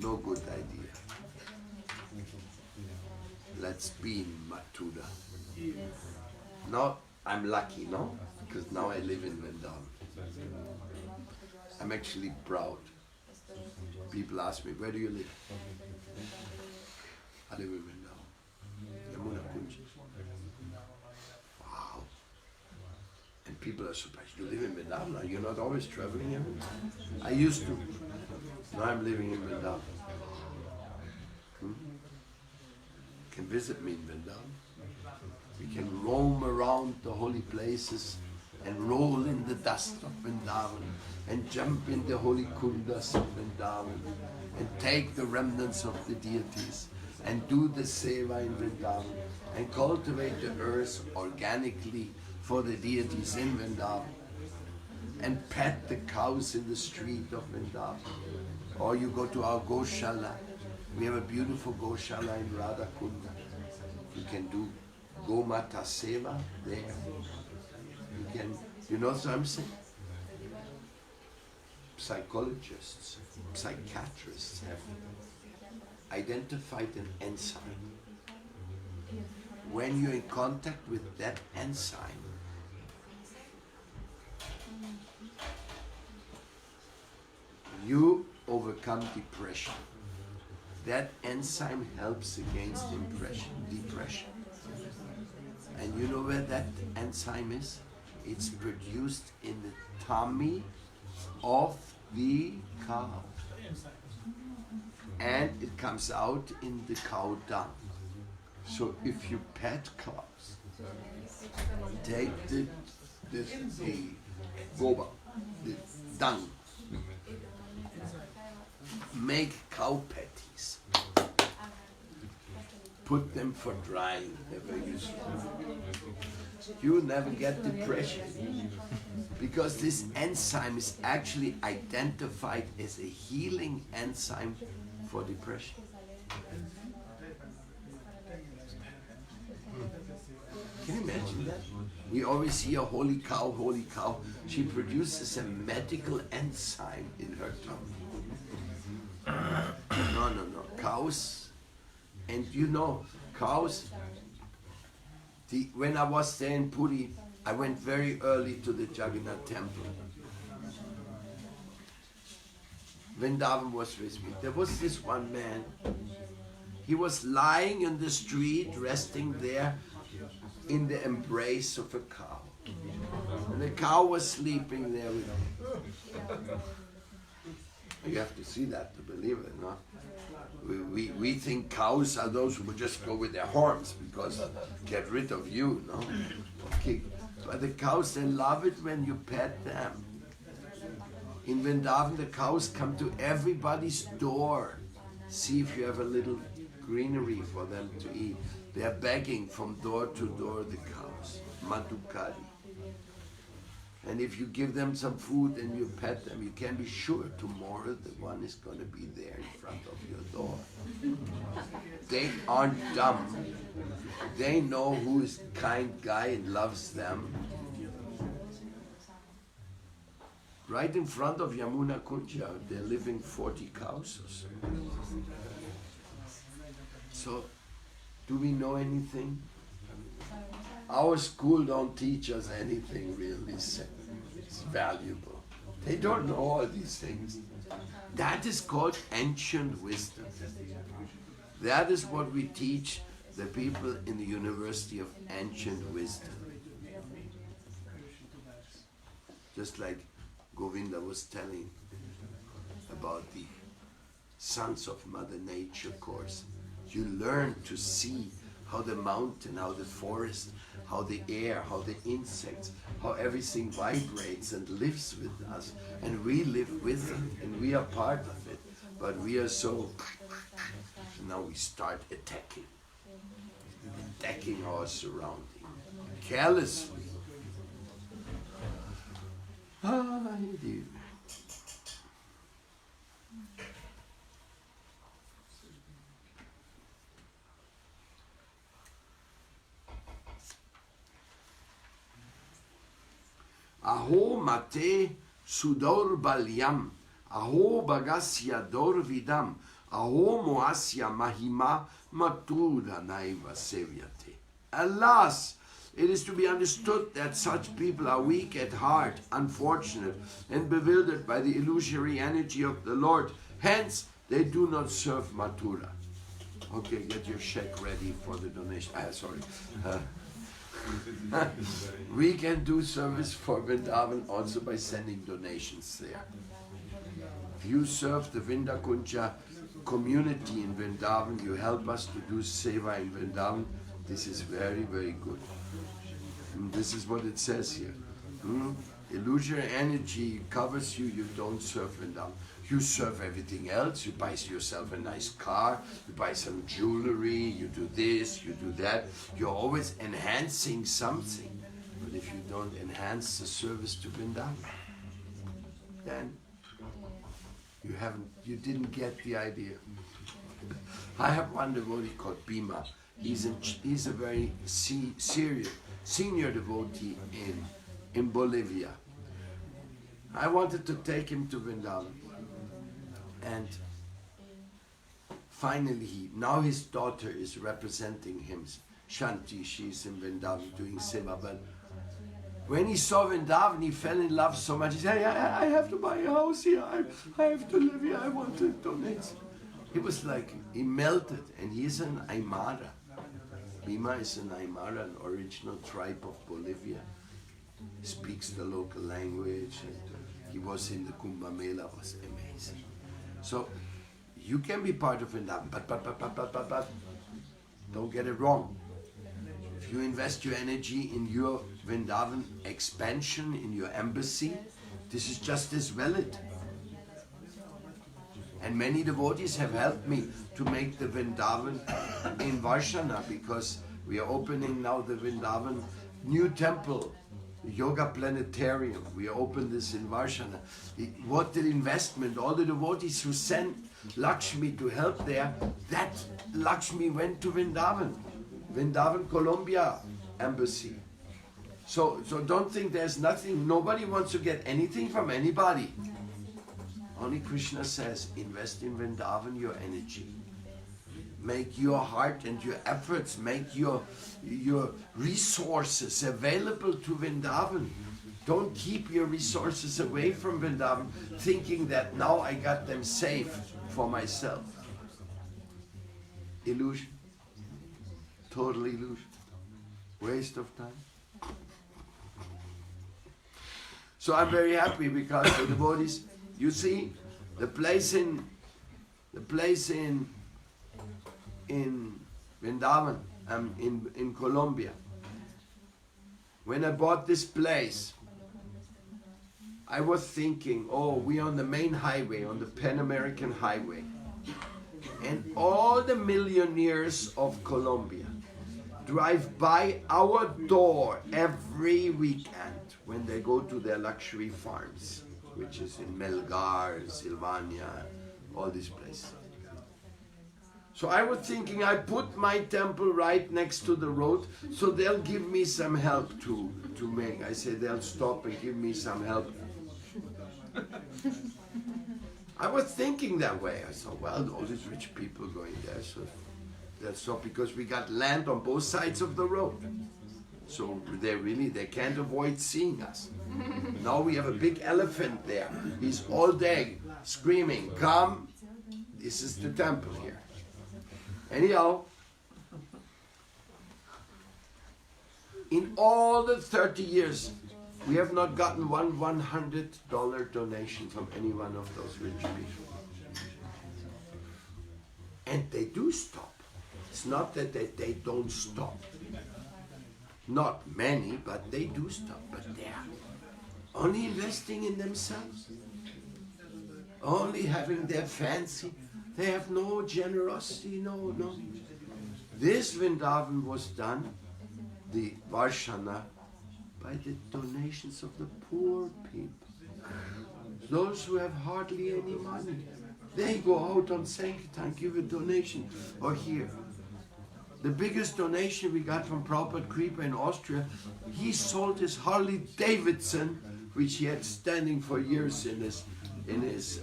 No good idea. Let's be in Mathura. Now I'm lucky, no? Because now I live in Vrindavan. I'm actually proud. People ask me, where do you live? I live in Vrindavan. Yamuna Kunj. Wow. And people are surprised. You live in Vrindavan? You're not always traveling everywhere? I used to. Now I'm living in Vrindavan. You can visit me in Vrindavan. We can roam around the holy places and roll in the dust of Vrindavan and jump in the holy kundas of Vrindavan and take the remnants of the deities and do the seva in Vrindavan and cultivate the earth organically for the deities in Vrindavan and pet the cows in the street of Vrindavan. Or you go to our Goshala. We have a beautiful Goshala in Radhakunda. You can do Gomata Seva there. You can, you know what I'm saying? Psychologists, psychiatrists have identified an enzyme. When you're in contact with that enzyme, you overcome depression. That enzyme helps against depression. And you know where that enzyme is? It's produced in the tummy of the cow. And it comes out in the cow dung. So if you pet cows, take the goba, the dung, make cow patties, put them for drying, they're very useful. You never get depression because this enzyme is actually identified as a healing enzyme for depression. Can you imagine that? We always hear holy cow, holy cow. She produces a medical enzyme in her tummy. No. Cows, and you know, cows, when I was there in Puri, I went very early to the Jagannath temple. Vrindavan was with me. There was this one man. He was lying in the street, resting there, in the embrace of a cow. And the cow was sleeping there with him. You have to see that to believe it, no? We think cows are those who just go with their horns because get rid of you, no? Okay. But the cows, they love it when you pet them. In Vrindavan, the cows come to everybody's door. See if you have a little greenery for them to eat. They are begging from door to door, the cows. Madhukari. And if you give them some food and you pet them, you can be sure tomorrow the one is going to be there in front of your door. They aren't dumb. They know who is a kind guy and loves them. Right in front of Yamuna Kunja, they're living 40 cows or so. So, do we know anything? Our school don't teach us anything really it's valuable. They don't know all these things. That is called ancient wisdom. That is what we teach the people in the University of Ancient Wisdom. Just like Govinda was telling about the Sons of Mother Nature course. You learn to see how the mountain, how the forest, how the air, how the insects, how everything vibrates and lives with us. And we live with it, and we are part of it. But we are so... Now we start attacking our surrounding, carelessly. Ah, indeed. Aho mate sudor balyam, aho bagasya dor vidam, aho moasya mahima matura naiva sevyate. Alas, it is to be understood that such people are weak at heart, unfortunate, and bewildered by the illusory energy of the Lord. Hence, they do not serve Mathura. Okay, get your check ready for the donation. Sorry. We can do service for Vrindavan also by sending donations there. If you serve the Vrindakunja community in Vrindavan, you help us to do seva in Vrindavan, this is very, very good. And this is what it says here. Illusory energy covers you, you don't serve Vrindavan. You serve everything else, you buy yourself a nice car, you buy some jewelry, you do this, you do that. You're always enhancing something. But if you don't enhance the service to Vrindavan, then you didn't get the idea. I have one devotee called Bhima. He's a very senior devotee in Bolivia. I wanted to take him to Vrindavan. And finally, now his daughter is representing him. Shanti, she's in Vrindavan doing seva. But when he saw Vrindavan, he fell in love so much. He said, I have to buy a house here. I have to live here. I want to donate. He was like, he melted. And he's an Aymara. Bhima is an Aymara, an original tribe of Bolivia. He speaks the local language. And he was in the Kumbh Mela. It was amazing. So, you can be part of Vrindavan, but don't get it wrong. If you invest your energy in your Vrindavan expansion, in your embassy, this is just as valid. And many devotees have helped me to make the Vrindavan in Varshana, because we are opening now the Vrindavan new temple, the Yoga Planetarium. We opened this in Varshana. What the investment, all the devotees who sent Lakshmi to help there, that Lakshmi went to Vrindavan, Colombia embassy. So don't think there's nothing, nobody wants to get anything from anybody. Only Krishna says, invest in Vrindavan your energy. Make your heart and your efforts, make your resources available to Vrindavan. Don't keep your resources away from Vrindavan, thinking that now I got them safe for myself. Illusion. Total illusion. Waste of time. So I'm very happy because the devotees, you see, the place in Vrindavan, in Colombia. When I bought this place, I was thinking, oh, we're on the main highway, on the Pan American Highway. And all the millionaires of Colombia drive by our door every weekend when they go to their luxury farms, which is in Melgar, Sylvania, all these places. So I was thinking I put my temple right next to the road, so they'll give me some help to make. I said they'll stop and give me some help. I was thinking that way. I thought, well, all these rich people going there, so that's not because we got land on both sides of the road. So they can't avoid seeing us. Now we have a big elephant there. He's all day screaming, come, this is the temple here. Anyhow, in all the 30 years, we have not gotten one $100 donation from any one of those rich people. And they do stop. It's not that they don't stop. Not many, but they do stop. But they are only investing in themselves. Only having their fancy. They have no generosity, no. This Vrindavan was done, the Varshana, by the donations of the poor people. Those who have hardly any money. They go out on Sankirtan, give a donation. Or here. The biggest donation we got from Prabhupada Kripa in Austria, he sold his Harley Davidson, which he had standing for years in his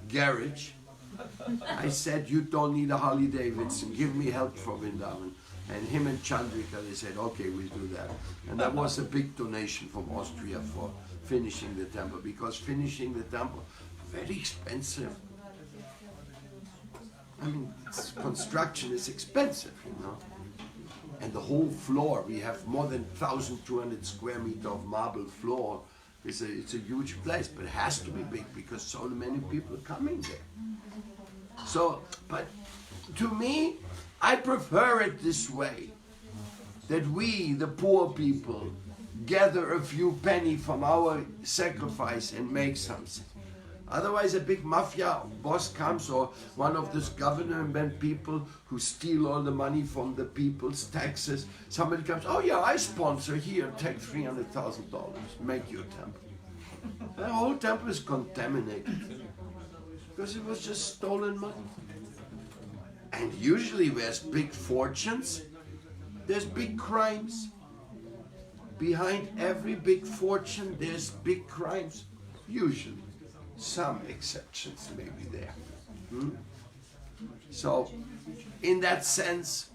garage. I said, you don't need a Harley Davidson, give me help for Vrindavan. And him and Chandrika, they said, okay, we'll do that. And that was a big donation from Austria for finishing the temple, because finishing the temple, very expensive. I mean, construction is expensive, you know. And the whole floor, we have more than 1,200 square meters of marble floor. It's a huge place, but it has to be big because so many people are coming there. So, but to me, I prefer it this way, that we, the poor people, gather a few pennies from our sacrifice and make something. Otherwise, a big mafia boss comes, or one of those government people who steal all the money from the people's taxes. Somebody comes, oh yeah, I sponsor here, take $300,000, make your temple. The whole temple is contaminated because it was just stolen money. And usually there's big fortunes, there's big crimes. Behind every big fortune, there's big crimes, usually. Some exceptions may be there. So, in that sense,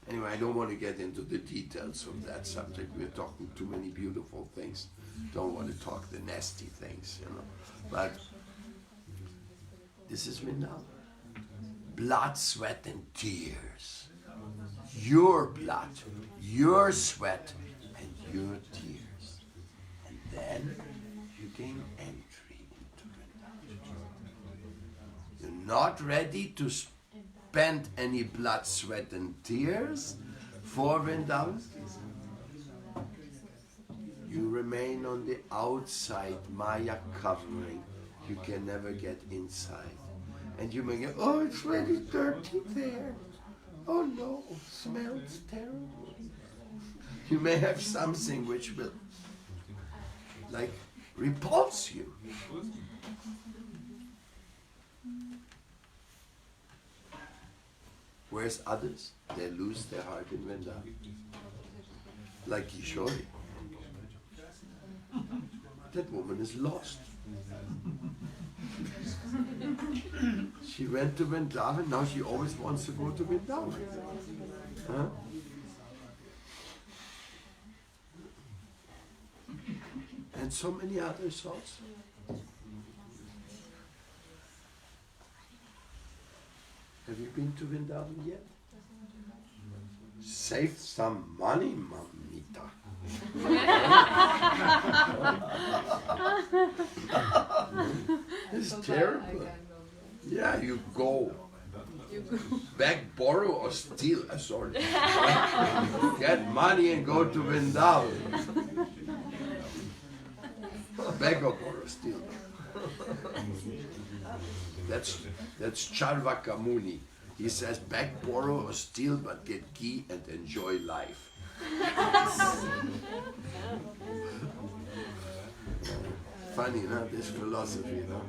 anyway, I don't want to get into the details of that subject. We're talking too many beautiful things. Don't want to talk the nasty things, you know. But this is Vrindavan. Blood, sweat, and tears. Your blood, your sweat, and your tears. Then you gain entry into Vrindavan. You're not ready to spend any blood, sweat and tears for Vrindavan. You remain on the outside, Maya covering. You can never get inside. And you may go, oh, it's really dirty there. Oh no, smells terrible. You may have something which will like repulse you. Whereas others, they lose their heart in Vrindavan. Like Kishori. That woman is lost. She went to Vrindavan, now she always wants to go to Vrindavan. Huh? And so many others also. Have you been to Vrindavan yet? Save some money, mamita. It's terrible. Yeah, you go. Beg, borrow or steal. Sorry. Get money and go to Vrindavan. Beg or borrow, steal. That's Charvaka Muni. He says, beg, borrow or steal, but get ghee and enjoy life. Funny, no? This philosophy, no?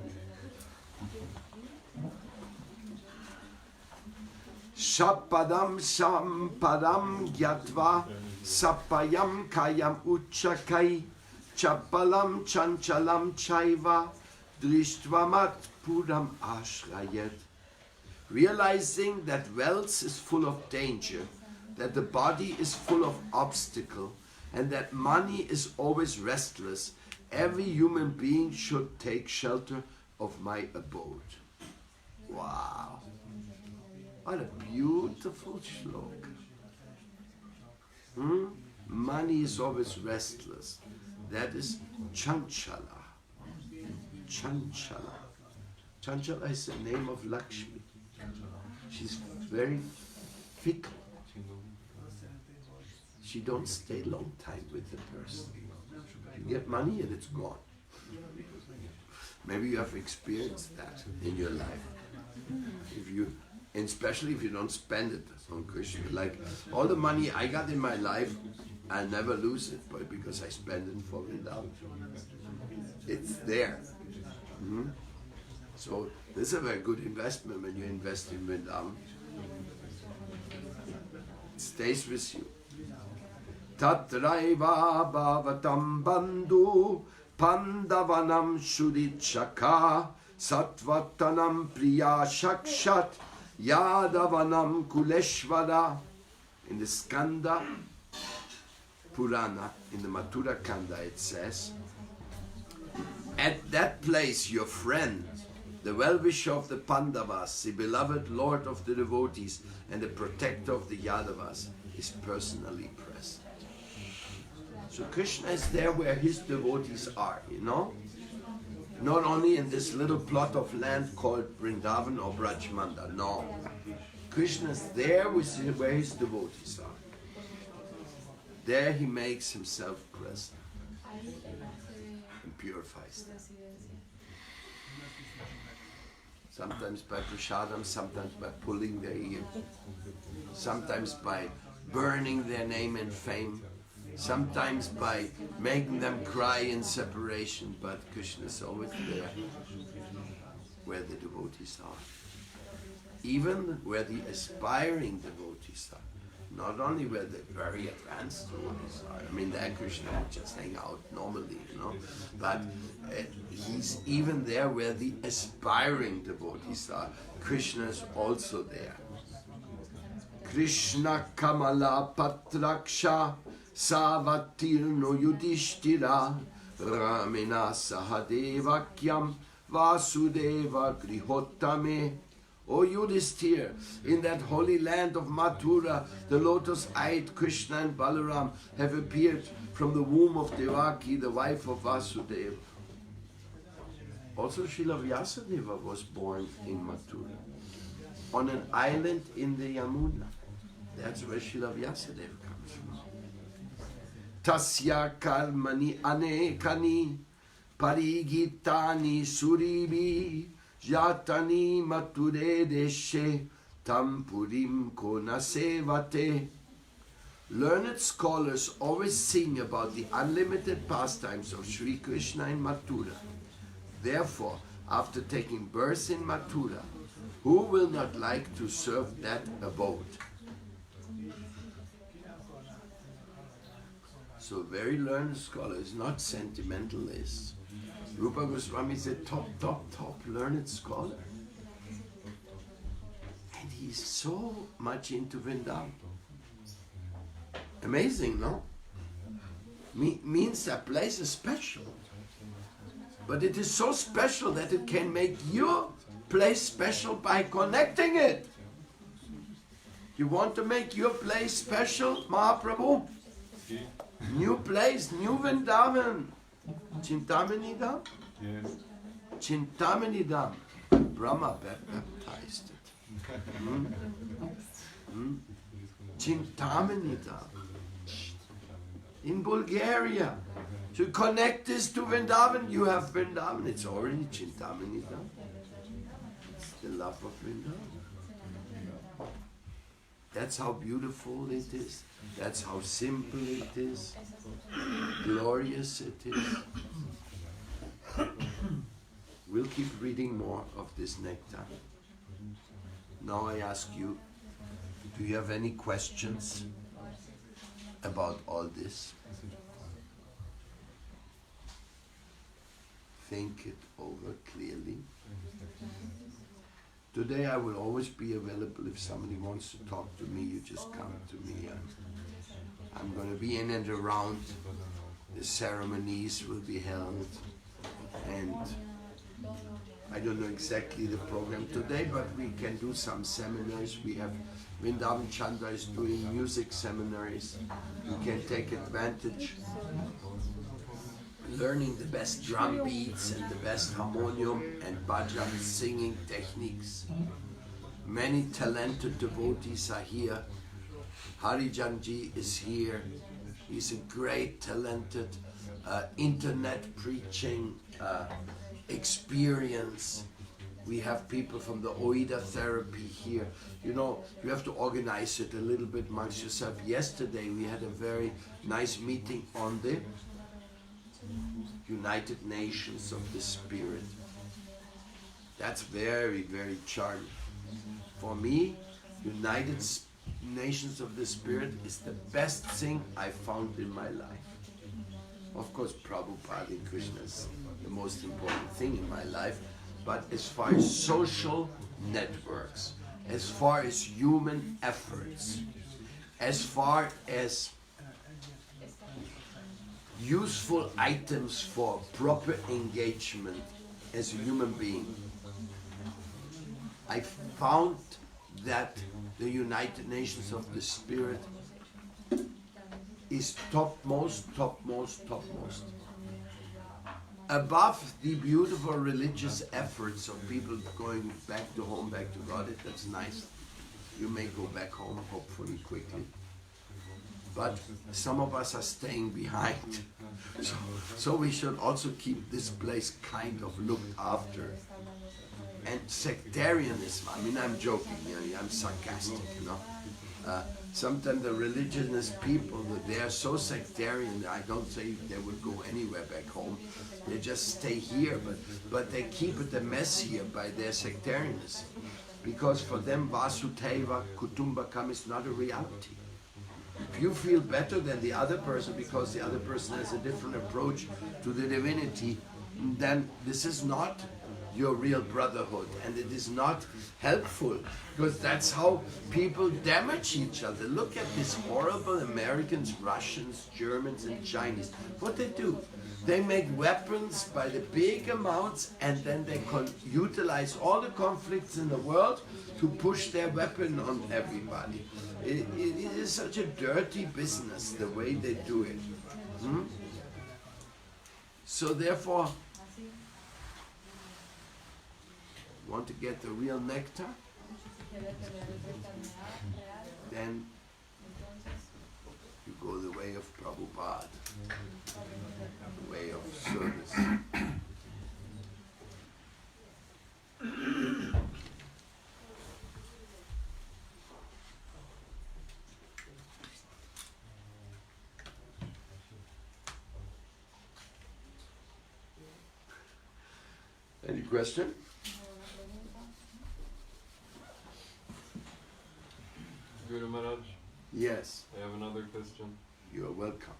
Shapadam sampadam gyatva sapayam kayam uchakai chapalam chanchalam chaiva drishtvamat puram ashrayet. Realizing that wealth is full of danger, that the body is full of obstacle, and that money is always restless, every human being should take shelter of my abode. Wow! What a beautiful shloka. Money is always restless. That is chanchala. Chanchala. Chanchala is the name of Lakshmi. She's very fickle. She don't stay a long time with the person. You get money and it's gone. Maybe you have experienced that in your life. And especially if you don't spend it on Krishna. Like all the money I got in my life, I never lose it, but because I spend it for Vrindavan. It's there. So this is a very good investment when you invest in Vrindavan. It stays with you. Tatraiva bhavatam bandhu pandavanam shudichaka satvatanam priya shakshat yadavanam kuleshvara. In the Skanda Purana, in the Mathura Kanda, it says, at that place your friend, the well-wisher of the Pandavas, the beloved Lord of the devotees and the protector of the Yadavas, is personally present. So Krishna is there where his devotees are, you know? Not only in this little plot of land called Vrindavan or Brajmanda, no. Krishna is there where his devotees are. There he makes himself present and purifies them. Sometimes by prasadam, sometimes by pulling their ear, sometimes by burning their name and fame, sometimes by making them cry in separation, but Krishna is always there where the devotees are. Even where the aspiring devotees are. Not only where the very advanced devotees are. I mean, there Krishna would just hang out normally, you know. But he's even there where the aspiring devotees are. Krishna is also there. Krishna Kamala Patraksha Savatirno Yudhishthira Ramena Sahadevakyam Vasudeva Grihotame. O Yudhishthira, in that holy land of Mathura, the lotus-eyed Krishna and Balaram have appeared from the womb of Devaki, the wife of Vasudeva. Also Srila Vyasadeva was born in Mathura, on an island in the Yamuna. That's where Srila Vyasadeva comes from. Tasya karmani anekani parigitani suribi Jatani mature deshe tampurim kona sevate. Learned scholars always sing about the unlimited pastimes of Sri Krishna in Mathura. Therefore, after taking birth in Mathura, who will not like to serve that abode? So very learned scholars, not sentimentalists. Rupa Goswami is a top learned scholar. And he's so much into Vrindavan. Amazing, no? Means that place is special. But it is so special that it can make your place special by connecting it. You want to make your place special, Mahaprabhu? New place, new Vrindavan. Chintamani Dham? Yes. Chintamani Dham. Brahma baptized it. Chintamani Dham. In Bulgaria. To connect this to Vrindavan, you have Vrindavan. It's already Chintamani Dham. It's the love of Vrindavan. That's how beautiful it is. That's how simple it is. Glorious it is. We'll keep reading more of this nectar. Now I ask you, do you have any questions about all this? Think it over clearly. Today I will always be available. If somebody wants to talk to me, you just come to me. I'm going to be in and around. The ceremonies will be held. And I don't know exactly the program today, but we can do some seminars. We have Vrindavan Chandra is doing music seminaries. You can take advantage. Learning the best drum beats and the best harmonium and bhajan singing techniques. Many talented devotees are here. Harijanji is here. He's a great talented internet preaching experience. We have people from the Oida therapy here. You know, you have to organize it a little bit amongst yourself. Yesterday we had a very nice meeting on the United Nations of the Spirit. That's very, very charming. For me, United Nations of the Spirit is the best thing I found in my life. Of course, Prabhupada and Krishna is the most important thing in my life, but as far as social networks, as far as human efforts, as far as useful items for proper engagement as a human being, I found that the United Nations of the Spirit is topmost. Above the beautiful religious efforts of people going back to home, back to God, that's nice. You may go back home, hopefully quickly. But some of us are staying behind. So we should also keep this place kind of looked after. And sectarianism, I mean, I'm joking, I'm sarcastic, sometimes the religionist people, they are so sectarian, I don't say they will go anywhere back home. They just stay here, but they keep it a mess here by their sectarianism. Because for them, Vasudhaiva Kutumbakam is not a reality. If you feel better than the other person because the other person has a different approach to the divinity, then this is not your real brotherhood, and it is not helpful, because that's how people damage each other. Look at these horrible Americans, Russians, Germans and Chinese. What they do, they make weapons by the big amounts, and then they utilize all the conflicts in the world to push their weapon on everybody. It is such a dirty business, the way they do it. So therefore, want to get the real nectar? Then you go the way of Prabhupada, the way of service. Any question? Guru Maharaj? Yes. I have another question. You're welcome.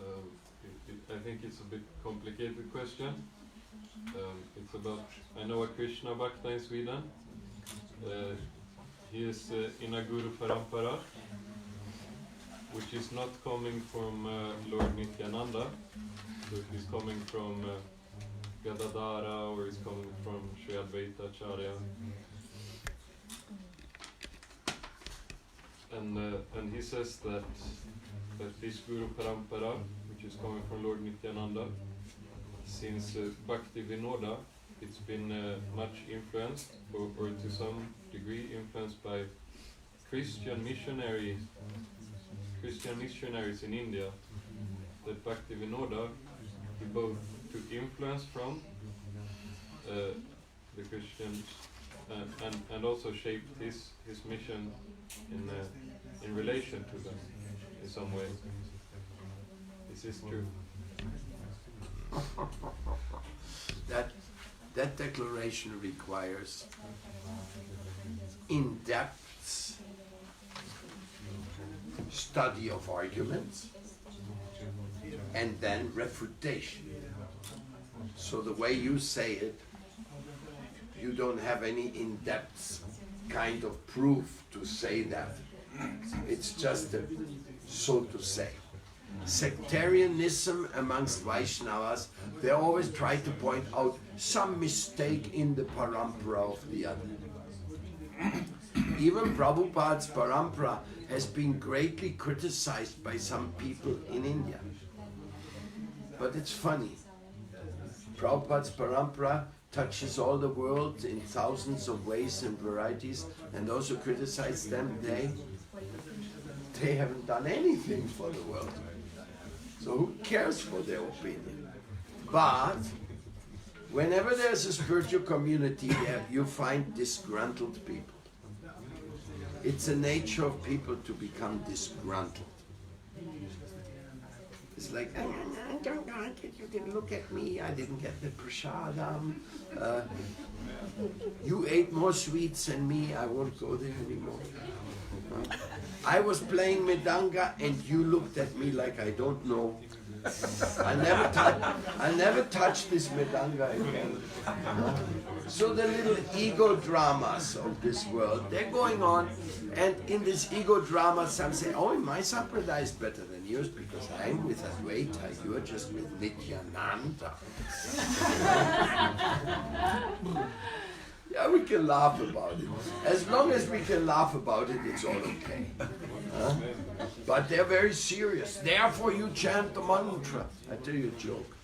I think it's a bit complicated question. It's about, I know a Krishna Bhakta in Sweden. He is in a Guru Parampara, which is not coming from Lord Nityananda. So if he's coming from Gadadhara, or he's coming from Sri Advaita Acharya. and he says that this Guru Parampara, which is coming from Lord Nityananda, since Bhakti Vinoda, it's been much influenced, or to some degree influenced by Christian missionaries in India. That Bhakti Vinoda, he both took influence from the Christians and also shaped his mission in relation to them in some way. This is true. That declaration requires in-depth study of arguments and then refutation. So the way you say it, you don't have any in-depth kind of proof to say that. It's just a, so to say. Sectarianism amongst Vaishnavas, they always try to point out some mistake in the parampara of the other. Even Prabhupada's parampara has been greatly criticized by some people in India. But it's funny. Prabhupada's parampara touches all the world in thousands of ways and varieties, and those who criticize them, they haven't done anything for the world. So who cares for their opinion? But whenever there's a spiritual community there, you find disgruntled people. It's a nature of people to become disgruntled. It's like, I don't like it, you didn't look at me, I didn't get the prasadam. You ate more sweets than me, I won't go there anymore. I was playing Medanga and you looked at me like I don't know. I never touch this Medanga again. So the little ego dramas of this world, they're going on, and in this ego drama some say, oh, my sampradaya is better than yours because I'm with Advaita, you're just with Nityananda. Yeah, we can laugh about it. As long as we can laugh about it, it's all okay. But they're very serious. Therefore you chant the mantra. I tell you a joke.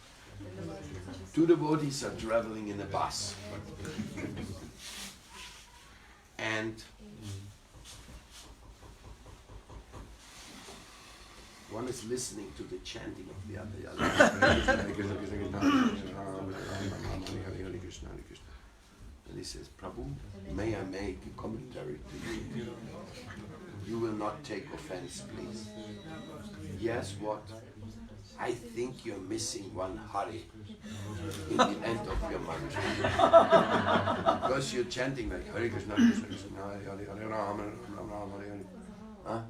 Two devotees are traveling in a bus. And one is listening to the chanting of the other. And he says, Prabhu, may I make a commentary to you? You will not take offense, please. Yes, what? I think you're missing one Hari in the end of your mantra. Because you're chanting like Hare Krishna, Krishna Krishna, Hare Hare Rama, Rama Rama, Hare Hare.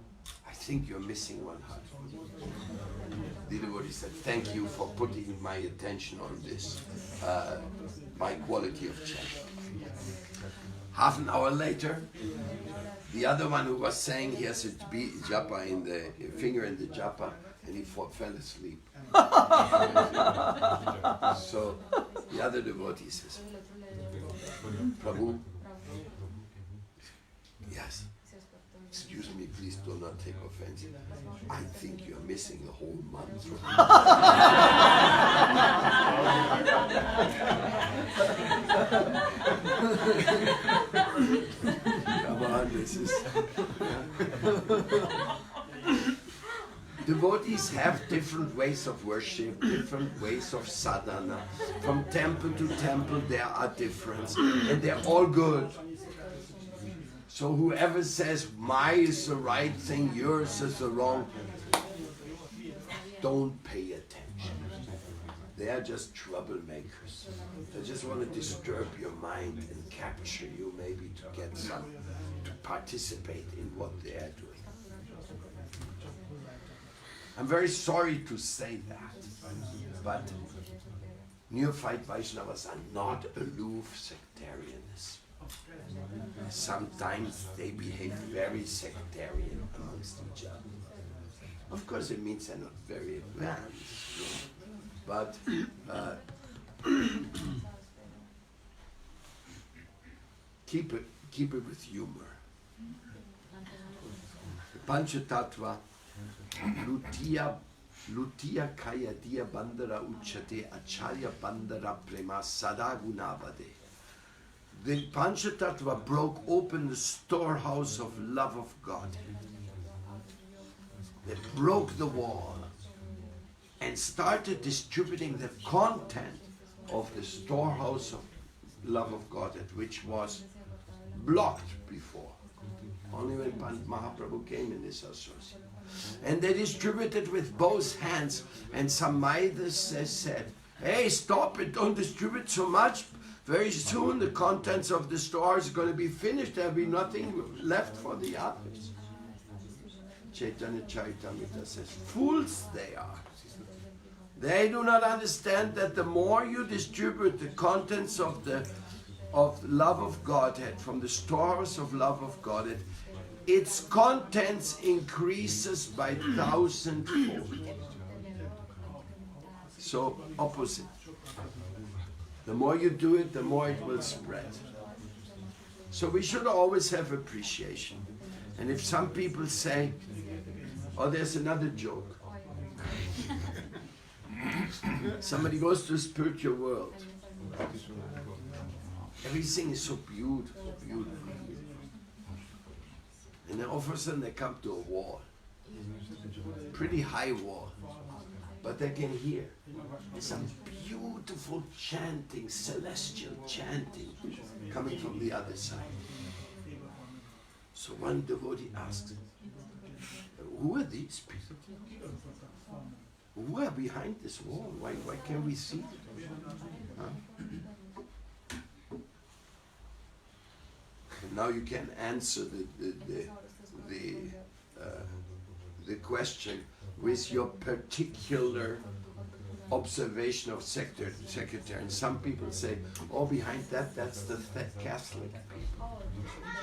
I think you're missing one Hari. The devotee said, thank you for putting my attention on this, my quality of chanting. Half an hour later, the other one who was saying he has a japa in the finger in the japa, and he fell asleep. So the other devotee says, Prabhu, yes, excuse me, please do not take offense. I think you're missing the whole mantra. Come on, this is... Devotees have different ways of worship, different ways of sadhana. From temple to temple there are differences, and they're all good. So whoever says, my is the right thing, yours is the wrong, don't pay attention. They are just troublemakers. They just want to disturb your mind and capture you maybe to get some, to participate in what they are doing. I'm very sorry to say that, but neophyte Vaishnavas are not aloof sectarianists. Sometimes they behave very sectarian amongst each other. Of course it means they're not very advanced, but keep it with humor. Panchatattva, Lutiya Kaya Diya Bandara Uchate Acharya Bandara Prema Sada Gunavade. The Panchatattva broke open the storehouse of love of God. They broke the wall and started distributing the content of the storehouse of love of God, which was blocked before. Only when Mahaprabhu came in this association. And they distributed with both hands. And some Maidas said, hey, stop it, don't distribute so much. Very soon the contents of the store is going to be finished. There will be nothing left for the others. Chaitanya Charitamrita says, fools they are. They do not understand that the more you distribute the contents of love of Godhead, from the stores of love of Godhead, its contents increases by 1,000-fold. So opposite. The more you do it, the more it will spread. So we should always have appreciation. And if some people say, oh, there's another joke. Somebody goes to a spiritual world. Everything is so beautiful, beautiful. And then all of a sudden they come to a wall. Pretty high wall. But they can hear. There's some beautiful chanting, celestial chanting coming from the other side. So one devotee asks, who are these people? Who are behind this wall? Why can't we see them? Huh? And now you can answer the question with your particular observation of secretary. And some people say, oh, behind that's the Catholic people.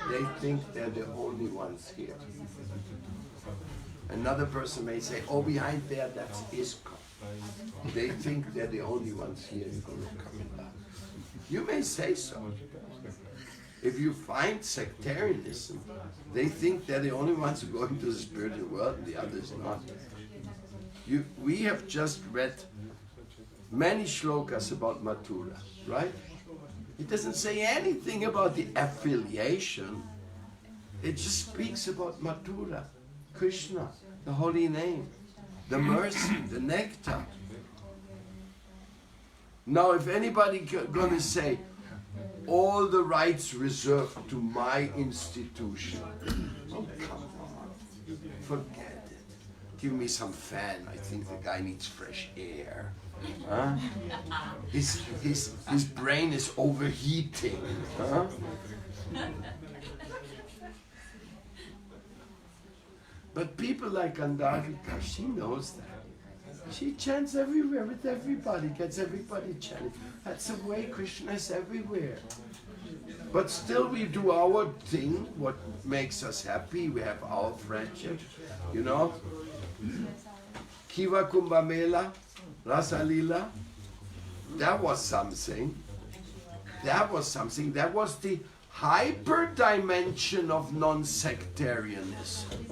They think they're the only ones here. Another person may say, oh, behind there, that's ISKCON. They think they're the only ones here. You may say so. If you find sectarianism, they think they're the only ones who go into the spiritual world and the others not. We have just read many shlokas about Mathura, right? It doesn't say anything about the affiliation. It just speaks about Mathura, Krishna, the holy name, the mercy, the nectar. Now, if anybody gonna say, all the rights reserved to my institution, oh, come on, forget it. Give me some fan. I think the guy needs fresh air. Huh? His brain is overheating. Huh? But people like Andavika, she knows that. She chants everywhere with everybody, gets everybody chanting. That's the way Krishna is everywhere. But still we do our thing, what makes us happy, we have our friendship, you know. Kiva Kumbha Mela, Rasa Lila, that was something. That was something. That was the hyper dimension of non-sectarianism.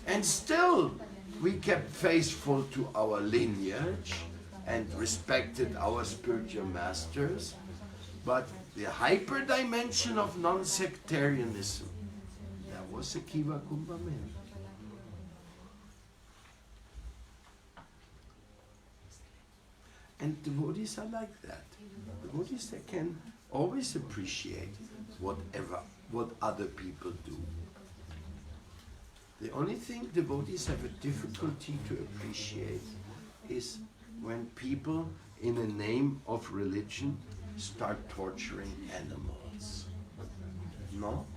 And still, we kept faithful to our lineage and respected our spiritual masters. But the hyper dimension of non-sectarianism, that was the Kiva Kumbha Mela. And devotees are like that. Devotees, they can always appreciate what other people do. The only thing devotees have a difficulty to appreciate is when people, in the name of religion, start torturing animals. No?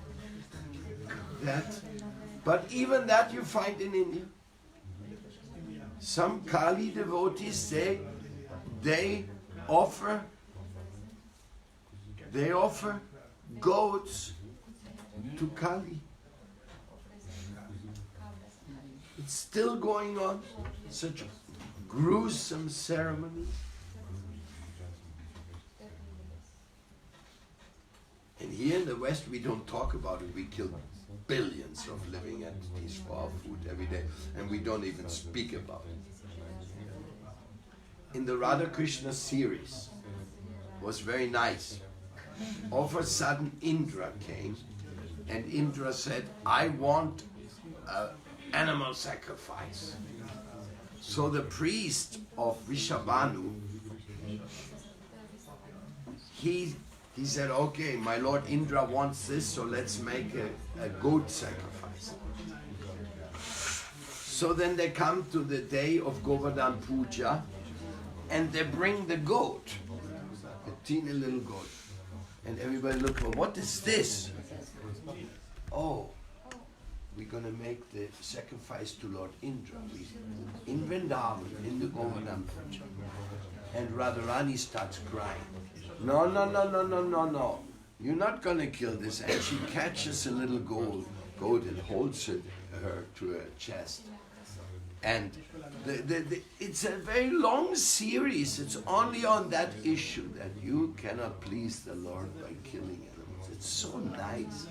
But even that you find in India. Some Kali devotees, they offer goats to Kali. It's still going on, such gruesome ceremonies. And here in the West we don't talk about it, we kill billions of living entities for our food every day, and we don't even speak about it. In the Radha Krishna series, was very nice. All of a sudden Indra came, and Indra said, I want animal sacrifice. So the priest of Vrishabhanu, he said, okay, my Lord Indra wants this, so let's make a goat sacrifice. So then they come to the day of Govardhan Puja, and they bring the goat, a teeny little goat. And everybody looked, well, what is this? Oh, we're going to make the sacrifice to Lord Indra in Vrindavan, in the Govardhan Puja. And Radharani starts crying. No, no, no, no, no, no, no. You're not going to kill this. And she catches a little goat and holds her to her chest. And it's a very long series. It's only on that issue that you cannot please the Lord by killing animals. It's so nice.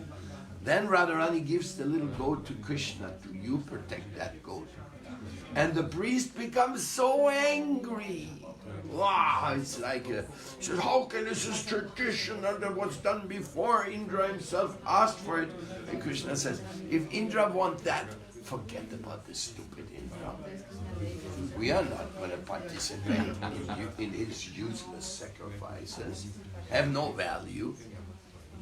Then Radharani gives the little goat to Krishna. Do you protect that goat? And the priest becomes so angry. Wow, it's like he says, how can this is tradition and that was done before? Indra himself asked for it. And Krishna says, if Indra wants that, forget about this stupid Indra. We are not going to participate in his useless sacrifices, have no value.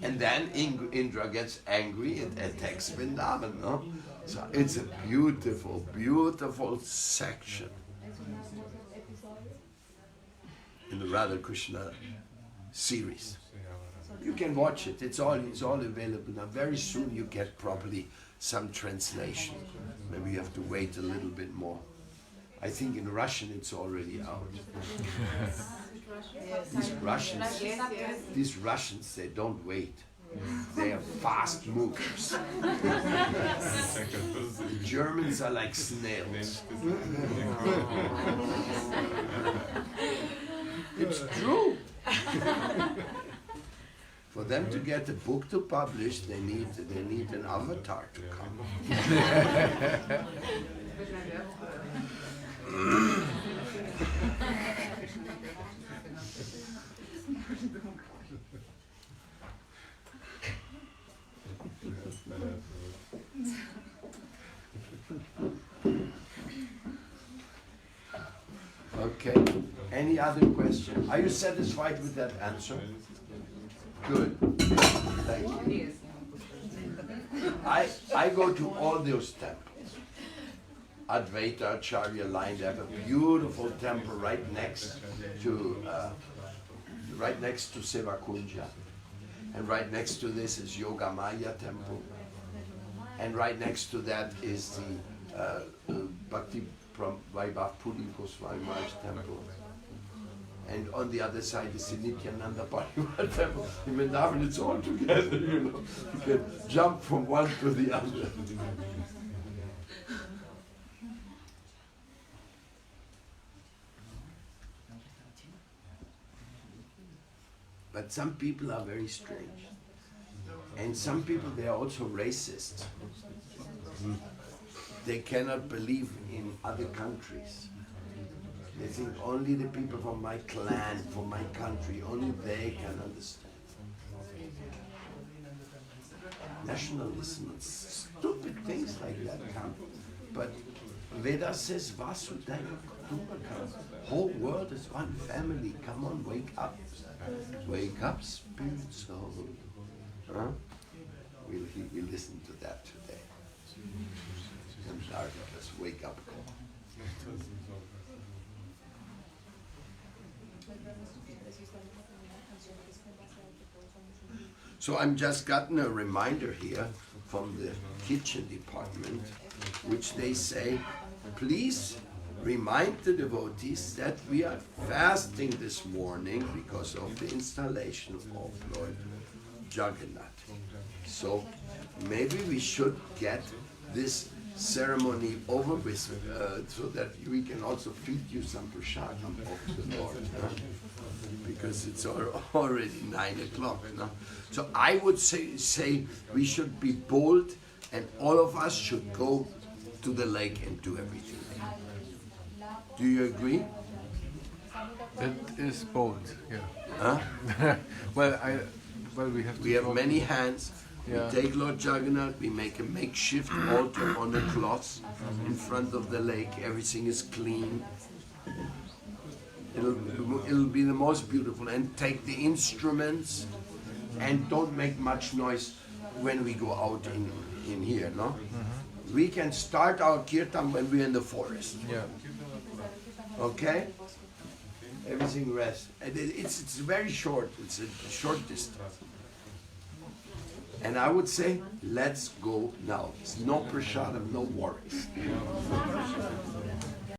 And then Indra gets angry and attacks Vrindavan. No? So it's a beautiful, beautiful section in the Radha Krishna series. You can watch it. It's all available now. Very soon you get probably some translation. Maybe you have to wait a little bit more. I think in Russian it's already out. These Russians, they don't wait. They are fast movers. The Germans are like snails. It's true. For them to get a book to publish, they need an avatar to come. Okay. Any other question? Are you satisfied with that answer? Good. Thank you. I go to all those temples. Advaita Acharya line, they have a beautiful temple right next to Sevakunja. And right next to this is Yogamaya temple. And right next to that is the Bhakti Vaibhav Puri Goswami Maharaj temple. And on the other side is the Nityananda Pariyar temple. In Vrindavan it's all together, you know. You can jump from one to the other. But some people are very strange. And some people, they are also racist. They cannot believe in other countries. They think only the people from my clan, from my country, only they can understand. Nationalism, stupid things like that come. But Veda says, Vasudhaiva Kutumbakam. Whole world is one family. Come on, wake up. Wake up, spirit soul. Huh? We'll listen to that today. And Nargada's wake up call. So I'm just gotten a reminder here from the kitchen department, which they say, please remind the devotees that we are fasting this morning because of the installation of Lord Jagannath. So maybe we should get this ceremony over with so that we can also feed you some prasadam of the Lord. Because it's already 9 o'clock. No? So I would say we should be bold and all of us should go to the lake and do everything there. Do you agree? It is bold, yeah. Huh? well, we have to. We have talk- many hands. Yeah. We take Lord Jagannath, we make a makeshift altar on a cloth in front of the lake. Everything is clean. It'll be the most beautiful. And take the instruments and don't make much noise when we go out in here, no? We can start our kirtan when we're in the forest. Yeah. Okay? Everything rests. And it's very short. It's a short distance. And I would say, let's go now. It's no prasadam, no worries.